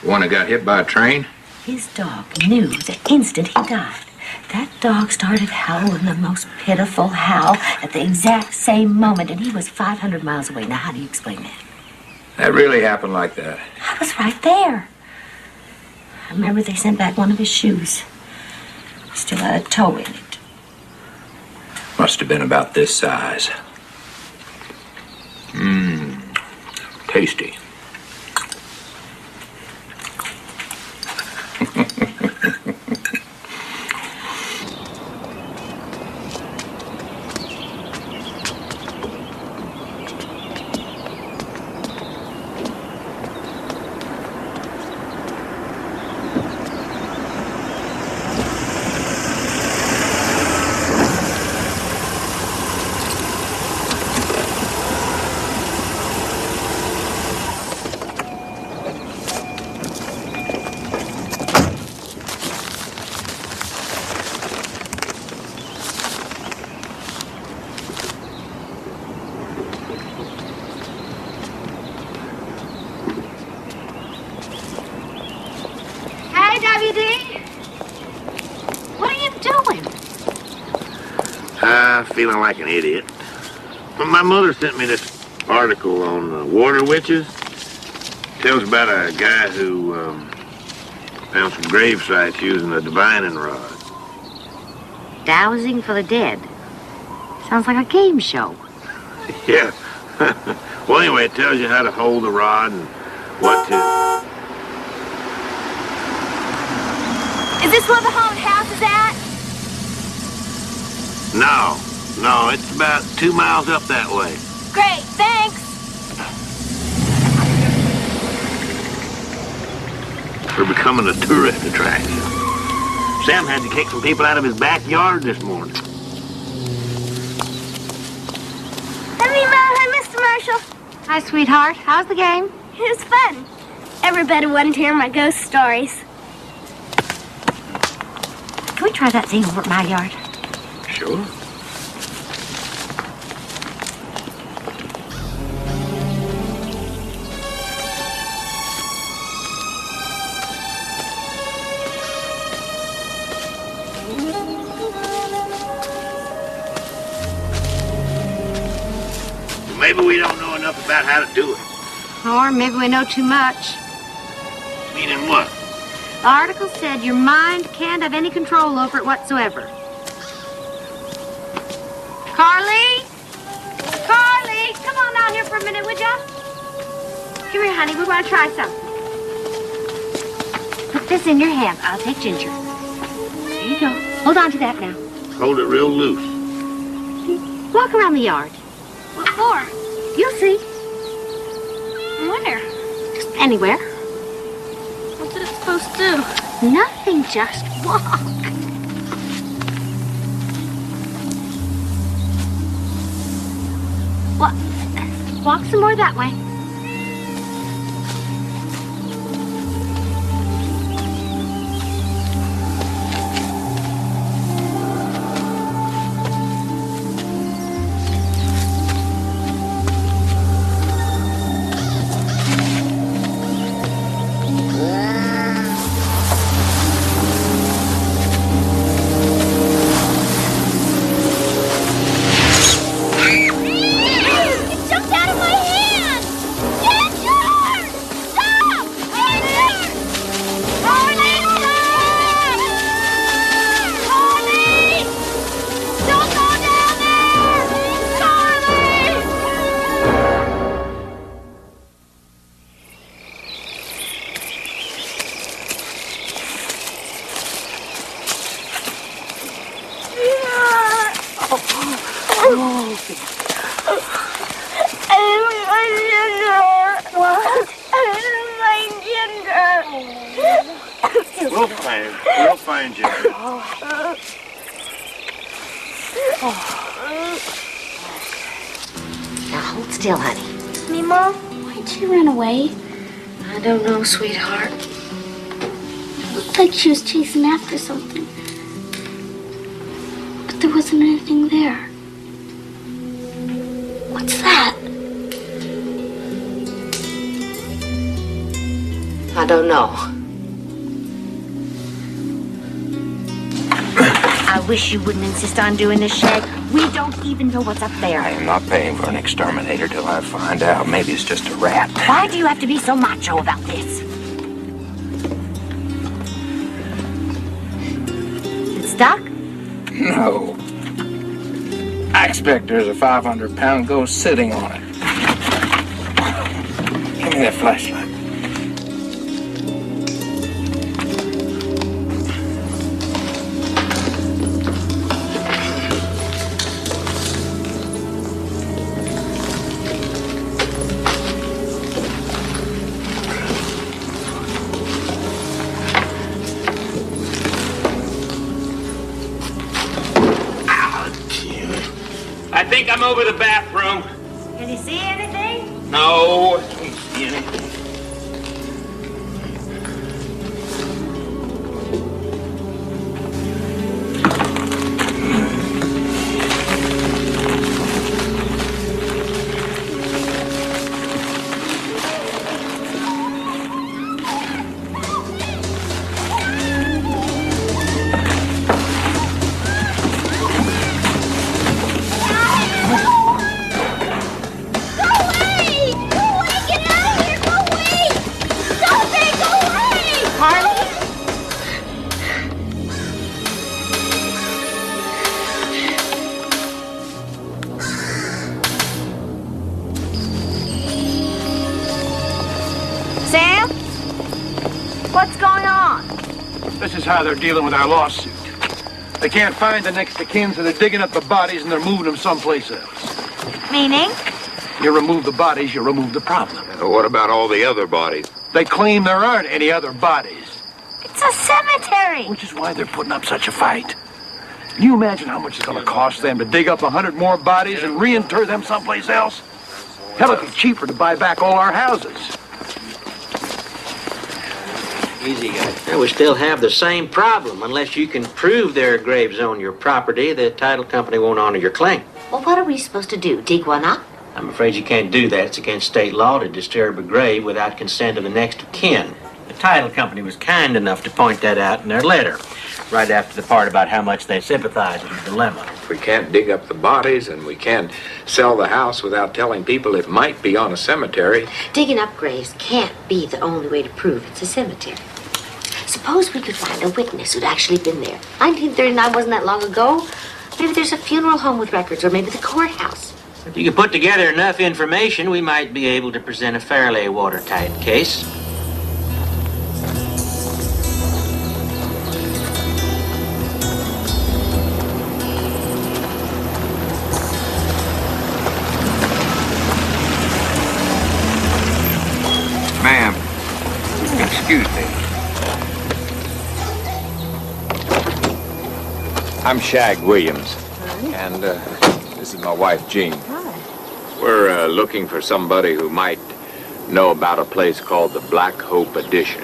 The one that got hit by a train? His dog knew the instant he died. That dog started howling the most pitiful howl at the exact same moment, and he was 500 miles away. Now, how do you explain that? That really happened like that. I was right there. I remember they sent back one of his shoes. Still had a toe in it. Must have been about this size. Tasty. Feeling like an idiot. My mother sent me this article on water witches. Tells about a guy who found some grave sites using a divining rod. Dowsing for the dead. Sounds like a game show. Yeah. Well, anyway, it tells you how to hold the rod and what to... Is this where the haunted house is at? No, it's about 2 miles up that way. Great, thanks. We're becoming a tourist attraction. Sam had to kick some people out of his backyard this morning. Hi, Mom. Hi, Mr. Marshall. Hi, sweetheart. How's the game? It was fun. Everybody wanted to hear my ghost stories. Can we try that thing over at my yard? Sure. Maybe we don't know enough about how to do it. Or maybe we know too much. Meaning what? The article said your mind can't have any control over it whatsoever. Carly? a minute, would ya? Come here, honey. We want to try something. Put this in your hand. I'll take Ginger. There you go. Hold on to that now. Hold it real loose. Walk around the yard. What for? You'll see. Where? Just anywhere. What's it supposed to do? Nothing. Just walk. Walk some more that way. We'll find you. Now hold still, honey. Mima, why'd she run away? I don't know, sweetheart. It looked like she was chasing after something. But there wasn't anything there. What's that? I don't know. I wish you wouldn't insist on doing this, Shag. We don't even know what's up there. I am not paying for an exterminator till I find out. Maybe it's just a rat. Why do you have to be so macho about this? Is it stuck? No. I expect there's a 500-pound ghost sitting on it. Give me that flashlight. I think I'm over the bathroom. Can you see anything? No, I don't see anything. Sam? What's going on? This is how they're dealing with our lawsuit. They can't find the next of kin, so they're digging up the bodies and they're moving them someplace else. Meaning? You remove the bodies, you remove the problem. What about all the other bodies? They claim there aren't any other bodies. It's a cemetery. Which is why they're putting up such a fight. Can you imagine how much it's going to cost them to dig up 100 more bodies and reinter them someplace else? Hell, it'd be cheaper to buy back all our houses. Easy, guys. We still have the same problem. Unless you can prove there are graves on your property, the title company won't honor your claim. Well, what are we supposed to do? Dig one up? I'm afraid you can't do that. It's against state law to disturb a grave without consent of the next of kin. The title company was kind enough to point that out in their letter, right after the part about how much they sympathize with the dilemma. If we can't dig up the bodies and we can't sell the house without telling people it might be on a cemetery. Digging up graves can't be the only way to prove it's a cemetery. Suppose we could find a witness who'd actually been there. 1939 wasn't that long ago. Maybe there's a funeral home with records, or maybe the courthouse. If you could put together enough information, we might be able to present a fairly watertight case. Ma'am, excuse me. I'm Shag Williams, and this is my wife, Jean. We're looking for somebody who might know about a place called the Black Hope Edition.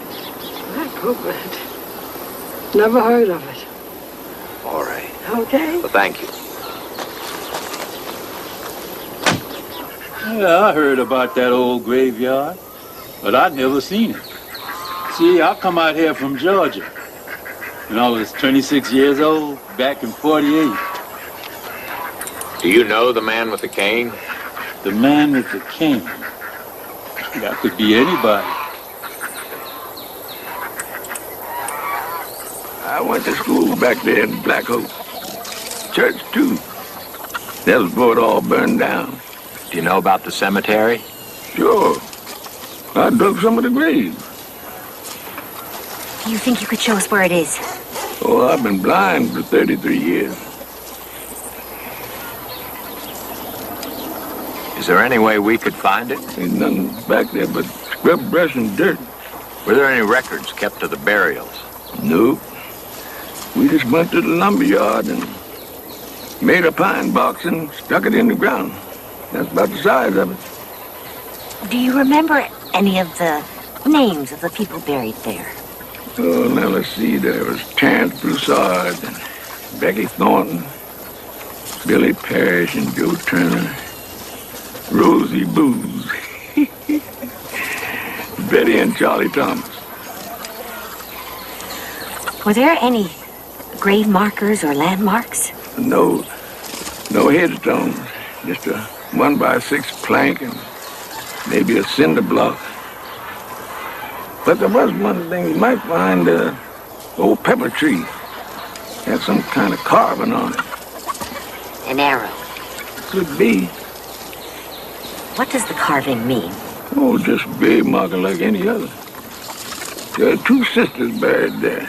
Black Hope Edition? Never heard of it. All right. Okay. Well, thank you. Yeah, I heard about that old graveyard, but I'd never seen it. See, I come out here from Georgia when I was 26 years old, back in 48. Do you know the man with the cane? The man with the cane? That could be anybody. I went to school back there in Black Hope. Church, too. That was before it all burned down. Do you know about the cemetery? Sure. I dug some of the graves. Do you think you could show us where it is? Oh, I've been blind for 33 years. Is there any way we could find it? Ain't nothing back there but scrub brush and dirt. Were there any records kept of the burials? Nope. We just went to the lumber yard and made a pine box and stuck it in the ground. That's about the size of it. Do you remember any of the names of the people buried there? Oh, now let's see. There was Terrence Broussard and Becky Thornton, Billy Parrish and Joe Turner, Rosie Booz, Betty and Charlie Thomas. Were there any grave markers or landmarks? No headstones. Just a 1x6 plank and maybe a cinder block. But there was one thing you might find, old pepper tree. Had some kind of carving on it. An arrow. Could be. What does the carving mean? Oh, just a grave marker like any other. There are two sisters buried there.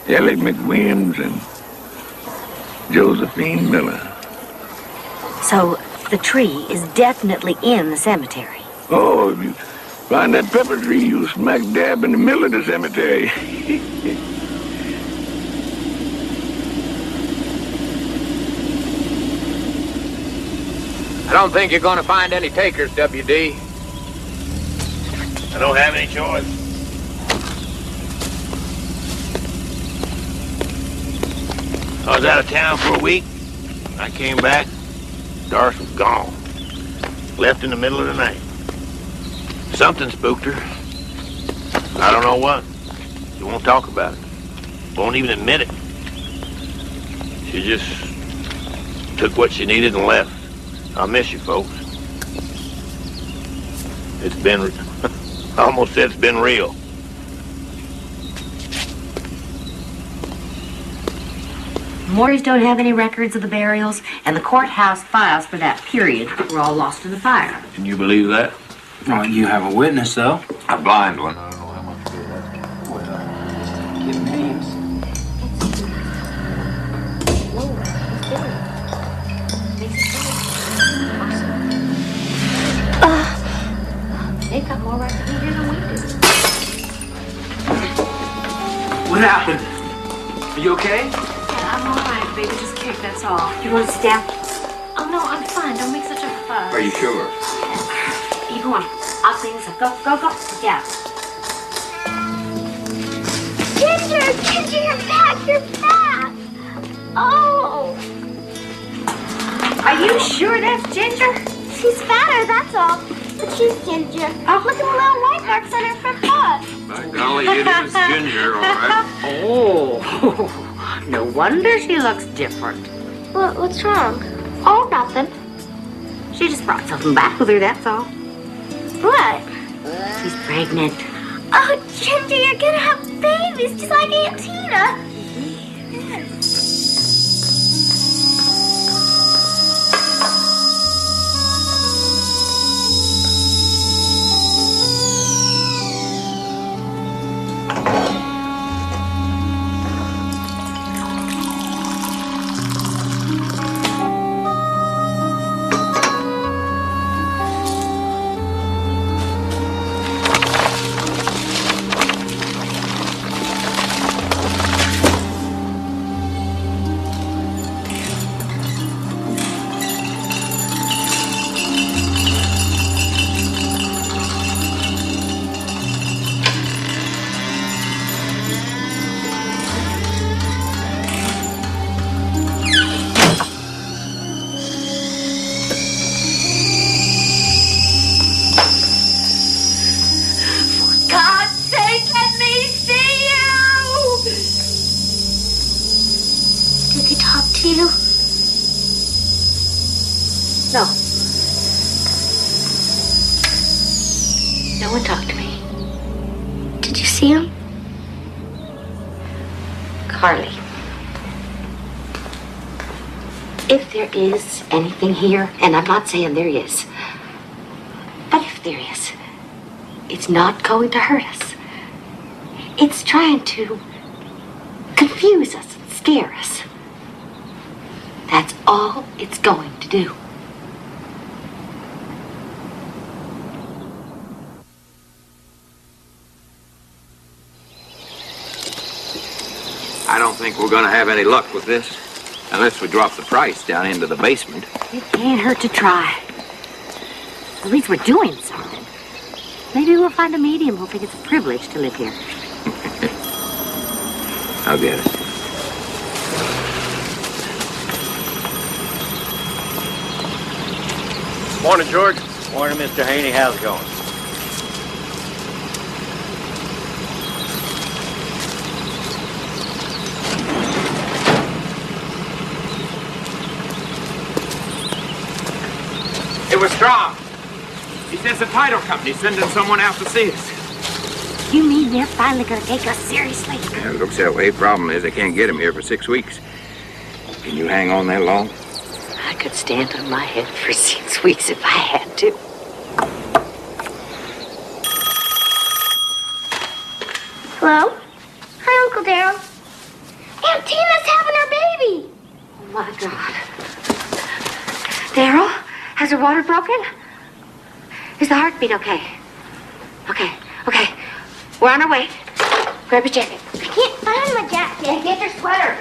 Ellie McWilliams and Josephine Miller. So the tree is definitely in the cemetery. Oh, if you find that pepper tree, you smack dab in the middle of the cemetery. I don't think you're going to find any takers, W.D. I don't have any choice. I was out of town for a week. I came back. Doris was gone. Left in the middle of the night. Something spooked her. I don't know what. She won't talk about it. Won't even admit it. She just took what she needed and left. I'll miss you, folks. It's been, I almost said it's been real. Morris don't have any records of the burials, and the courthouse files for that period were all lost in the fire. Can you believe that? Well, you have a witness, though. A blind one. Give names. They got more records here than we do. What happened? Are you okay? I'm all right, baby. Just kicked, that's all. You want to sit down? Oh, no, I'm fine. Don't make such a fuss. Are you sure? You go on. I'll clean this up. Go, go, go. Sit down. Ginger, you're back. You're back. Oh. Are you sure that's Ginger? She's fatter, that's all. But she's Ginger. Oh, look at the little white marks on her front paws. By golly, it is Ginger, all right. Oh, no wonder she looks different. What's wrong? Oh, nothing. She just brought something back with her, that's all. What? She's pregnant. Oh, Ginger, you're gonna have babies just like Aunt Tina. No. No one talk to me. Did you see him? Carly. If there is anything here, and I'm not saying there is, but if there is, it's not going to hurt us. It's trying to confuse us, scare us. That's all it's going to do. I don't think we're gonna have any luck with this, unless we drop the price down into the basement. It can't hurt to try. At least we're doing something. Maybe we'll find a medium who'll think it's a privilege to live here. I'll get it. Morning, George. Morning, Mr. Haney. How's it going? It was Strong. He says the title company's sending someone out to see us. You mean they're finally gonna take us seriously? Yeah, it looks that way. Problem is, they can't get him here for 6 weeks. Can you hang on that long? I could stand on my head for 6 weeks if I had to. Hello? Hi, Uncle Daryl. Aunt Tina's having her baby. Oh, my God. Daryl? Has her water broken? Is the heartbeat okay? Okay. We're on our way. Grab your jacket. I can't find my jacket. And get your sweater.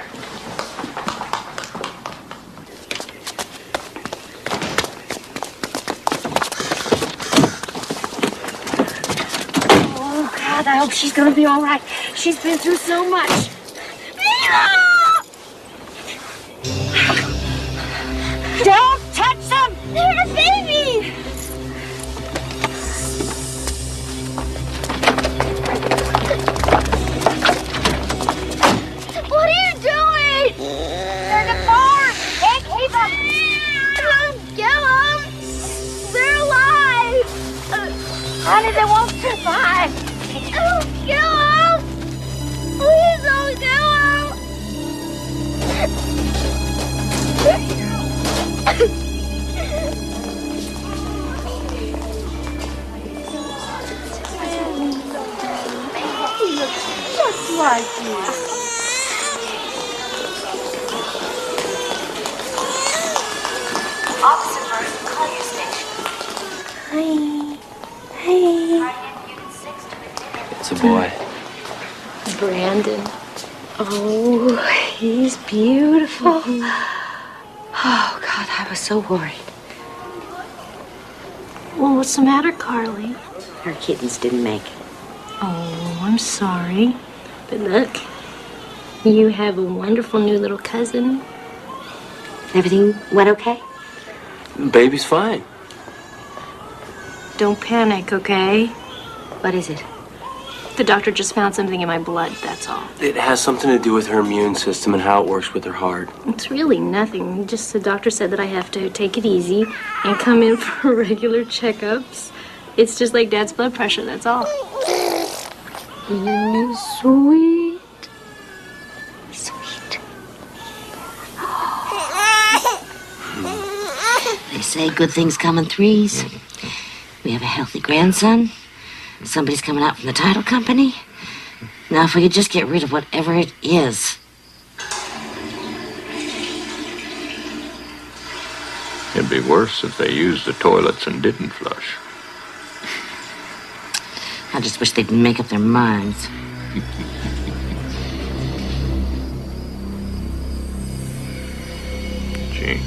Oh, God, I hope she's gonna be all right. She's been through so much. Don't touch them! They're a baby! What are you doing? They're in the barn! Can't keep them! Don't kill them! They're alive! Honey, they won't survive. Don't kill them! Please don't kill them! Just like you. Officer Burton, call your station. Hi. It's a boy. Brandon. Oh, he's beautiful. Oh, God, I was so worried. Well, what's the matter, Carly? Her kittens didn't make it. Oh, I'm sorry. But look, you have a wonderful new little cousin. Everything went okay? Baby's fine. Don't panic, okay? What is it? The doctor just found something in my blood, that's all. It has something to do with her immune system and how it works with her heart. It's really nothing. Just the doctor said that I have to take it easy and come in for regular checkups. It's just like Dad's blood pressure, that's all. Sweet. Sweet. They say good things come in threes. We have a healthy grandson. Somebody's coming out from the title company. Now, if we could just get rid of whatever it is. It'd be worse if they used the toilets and didn't flush. I just wish they'd make up their minds. Gee.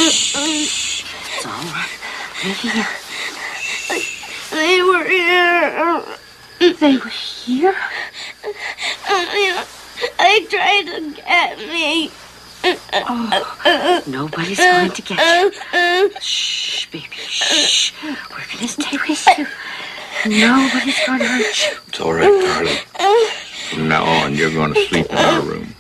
Shh. It's all right. Baby. They were here. They were here? They tried to get me. Oh, nobody's going to get you. Shh, baby, shh. We're going to stay with you. Nobody's going to hurt you. It's all right, Carly. From now on, you're going to sleep in our room.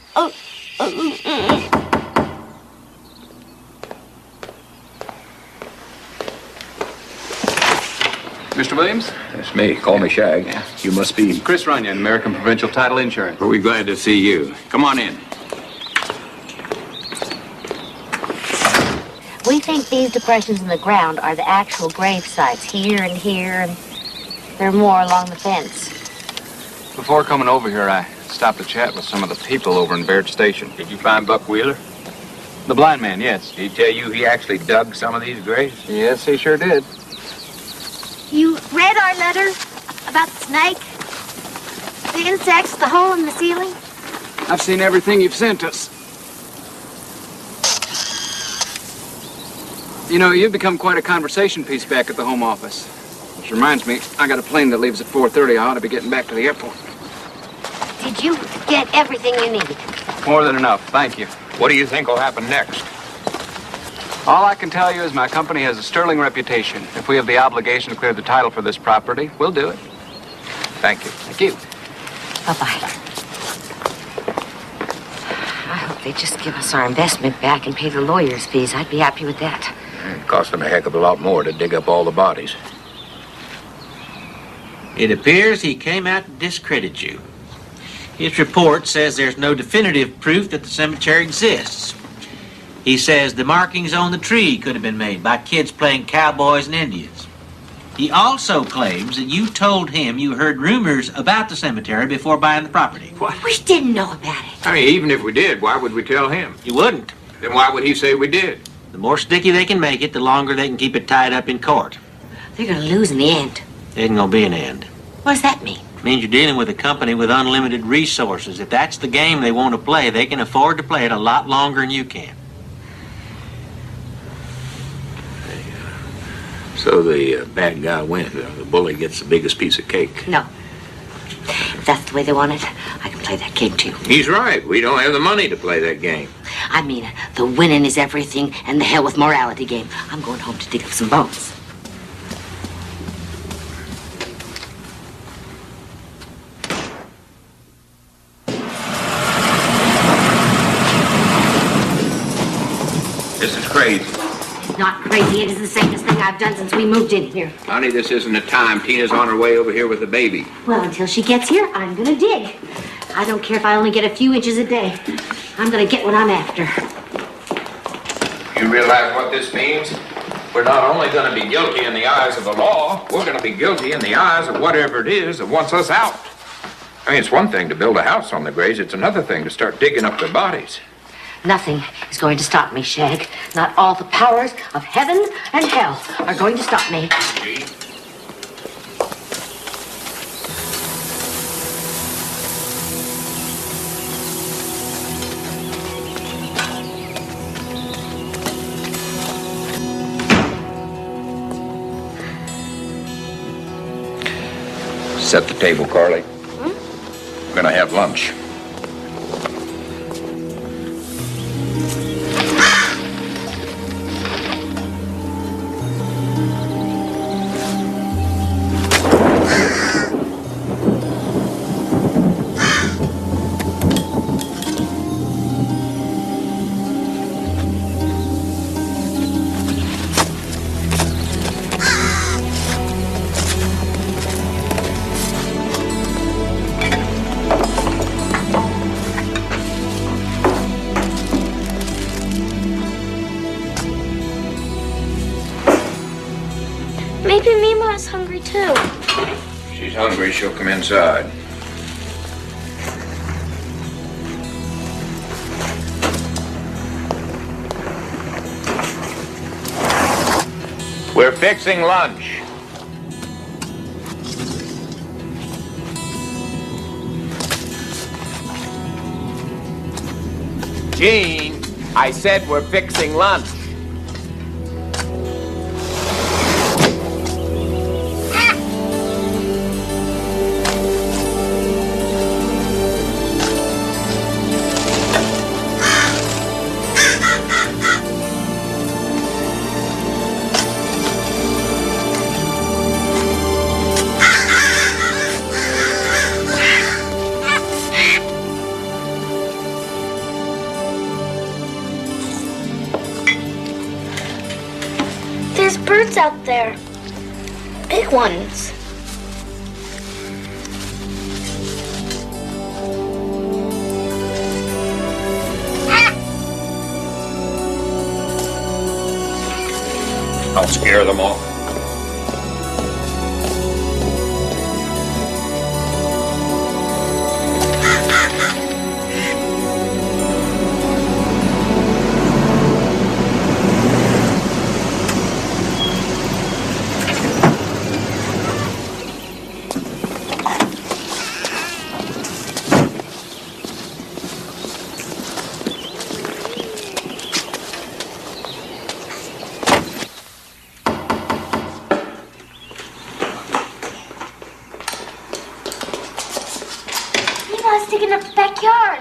Mr. Williams? That's me. Call me Shag. Yeah. You must be Chris Runyon, American Provincial Title Insurance. We're glad to see you. Come on in. We think these depressions in the ground are the actual grave sites here and here, and there are more along the fence. Before coming over here, I stopped to chat with some of the people over in Baird Station. Did you find Buck Wheeler? The blind man, yes. Did he tell you he actually dug some of these graves? Yes, he sure did. You read our letter about the snake? The insects, the hole in the ceiling? I've seen everything you've sent us. You know, you've become quite a conversation piece back at the Home Office. Which reminds me, I got a plane that leaves at 4:30. I ought to be getting back to the airport. Did you get everything you needed? More than enough, thank you. What do you think will happen next? All I can tell you is my company has a sterling reputation. If we have the obligation to clear the title for this property, we'll do it. Thank you. Thank you. Bye-bye. I hope they just give us our investment back and pay the lawyer's fees. I'd be happy with that. It cost them a heck of a lot more to dig up all the bodies. It appears he came out to discredit you. His report says there's no definitive proof that the cemetery exists. He says the markings on the tree could have been made by kids playing cowboys and Indians. He also claims that you told him you heard rumors about the cemetery before buying the property. What? We didn't know about it. I mean, even if we did, why would we tell him? You wouldn't. Then why would he say we did? The more sticky they can make it, the longer they can keep it tied up in court. They're going to lose in the end. There ain't gonna be an end. What does that mean? It means you're dealing with a company with unlimited resources. If that's the game they want to play, they can afford to play it a lot longer than you can. So the bad guy wins. The bully gets the biggest piece of cake. No. If that's the way they want it, I can play that game too. He's right. We don't have the money to play that game. I mean, the winning is everything and the hell with morality game. I'm going home to dig up some bones. This is crazy. It's not crazy. It is the safest thing I've done since we moved in here. Honey, this isn't the time. Tina's on her way over here with the baby. Well, until she gets here, I'm gonna dig. I don't care if I only get a few inches a day. I'm gonna get what I'm after. You realize what this means? We're not only going to be guilty in the eyes of the law, we're going to be guilty in the eyes of whatever it is that wants us out. I mean, it's one thing to build a house on the graves. It's another thing to start digging up their bodies. Nothing is going to stop me, Shag. Not all the powers of heaven and hell are going to stop me. Set the table, Carly. We're going to have lunch. Maybe Mima's hungry too. She's hungry. She'll come inside. We're fixing lunch. Gene, I said we're fixing lunch. There's birds out there. Big ones. I'll scare them off. Sticking up the backyard.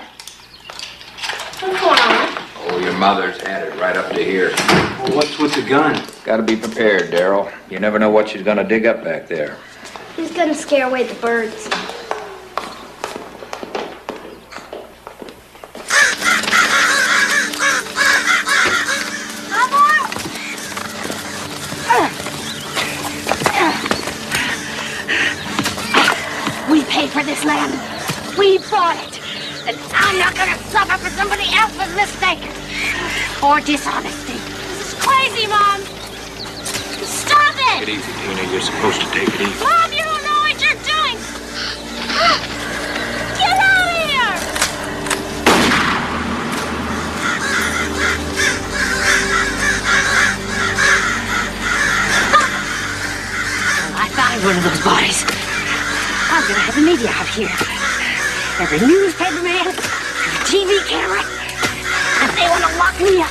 What's going on? Oh, your mother's had it right up to here. Well, what's with the gun? Gotta be prepared, Daryl. You never know what she's gonna dig up back there. He's gonna scare away the birds. We paid for this land. We bought it. And I'm not gonna suffer for somebody else's mistake or dishonesty. This is crazy, Mom. Stop it! Take it easy, Tina. You're supposed to take it easy. Mom, you don't know what you're doing. Get out of here! When I find one of those bodies, I'm gonna have the media out here. Every newspaper man, every TV camera. If they want to lock me up,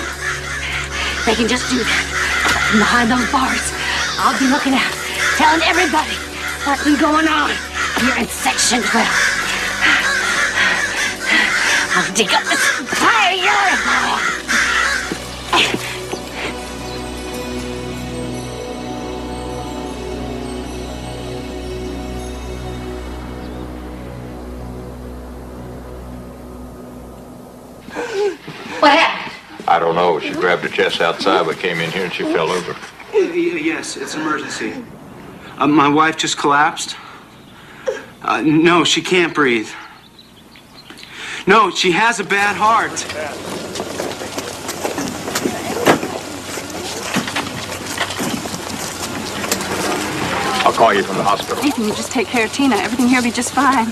they can just do that. From behind those bars, I'll be looking out, telling everybody what's been going on here in Section 12. I'll dig up this entire yard. What happened? I don't know. She grabbed her chest outside. We came in here and she fell over. Yes, it's an emergency. My wife just collapsed. No, she can't breathe. No, she has a bad heart. I'll call you from the hospital. Nathan, you just take care of Tina. Everything here will be just fine.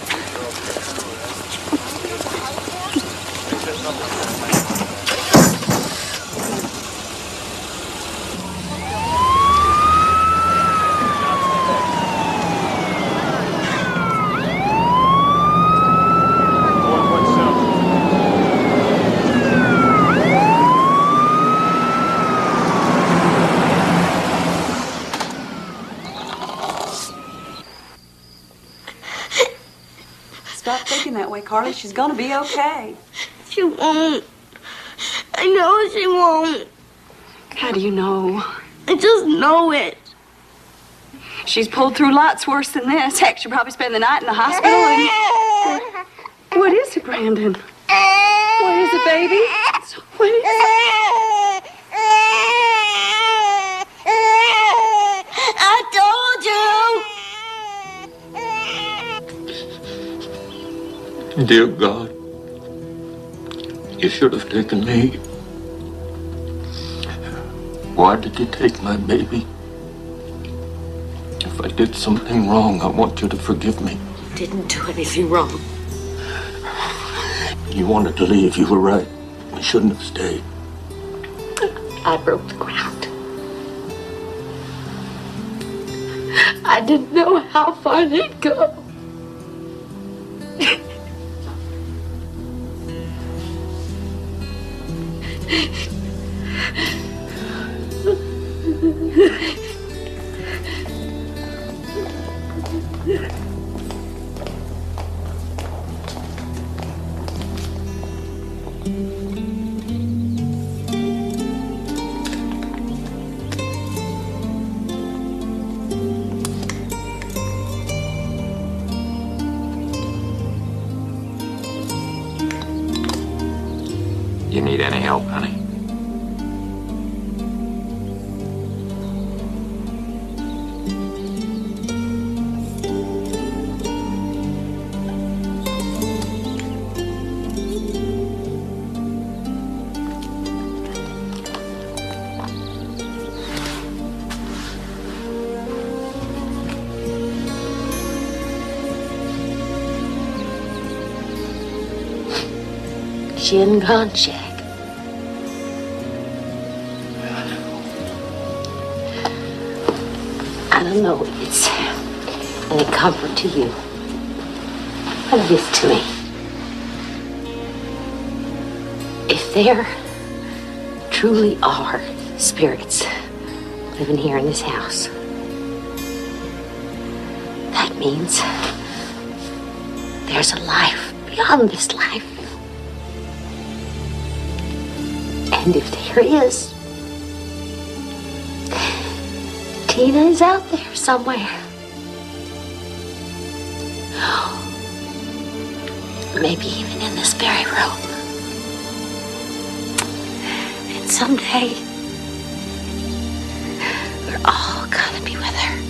Stop thinking that way, Carly. She's gonna be okay. She won't. I know she won't. How do you know? I just know it. She's pulled through lots worse than this. Heck, she'll probably spend the night in the hospital and... What is it, Brandon? What is it, baby? What is it? I told you. Dear God, you should have taken me. Why did you take my baby? If I did something wrong, I want you to forgive me. Didn't do anything wrong. You wanted to leave. You were right. We shouldn't have stayed. I broke the ground. I didn't know how far they'd go. You need any help, honey? She hadn't gone, Jack. I don't know if it's any comfort to you, but it is to me. If there truly are spirits living here in this house, that means there's a life beyond this life. And if there is, Tina is out there somewhere. Maybe even in this very room. And someday, we're all gonna be with her.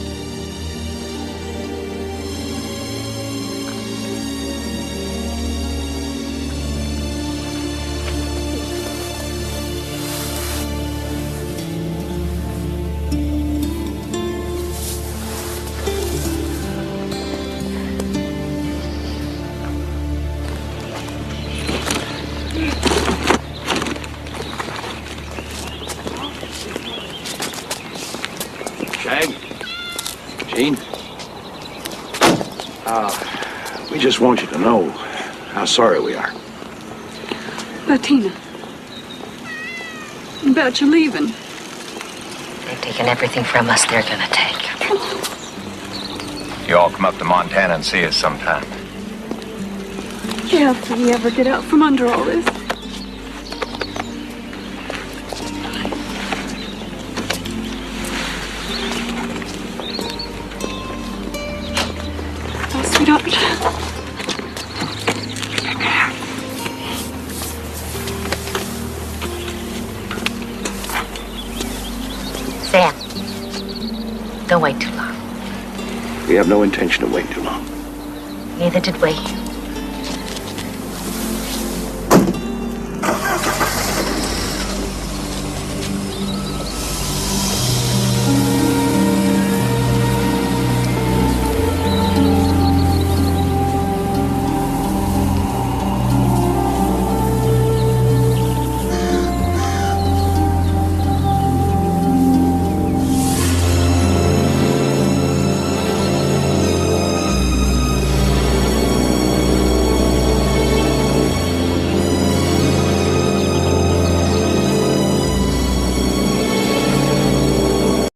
Gene? We just want you to know how sorry we are. About Tina. About you leaving. They've taken everything from us they're gonna take. You all come up to Montana and see us sometime. Yeah, if we ever get out from under all this. Oh, sweetheart. Sam, don't wait too long. We have no intention of waiting too long. Neither did we.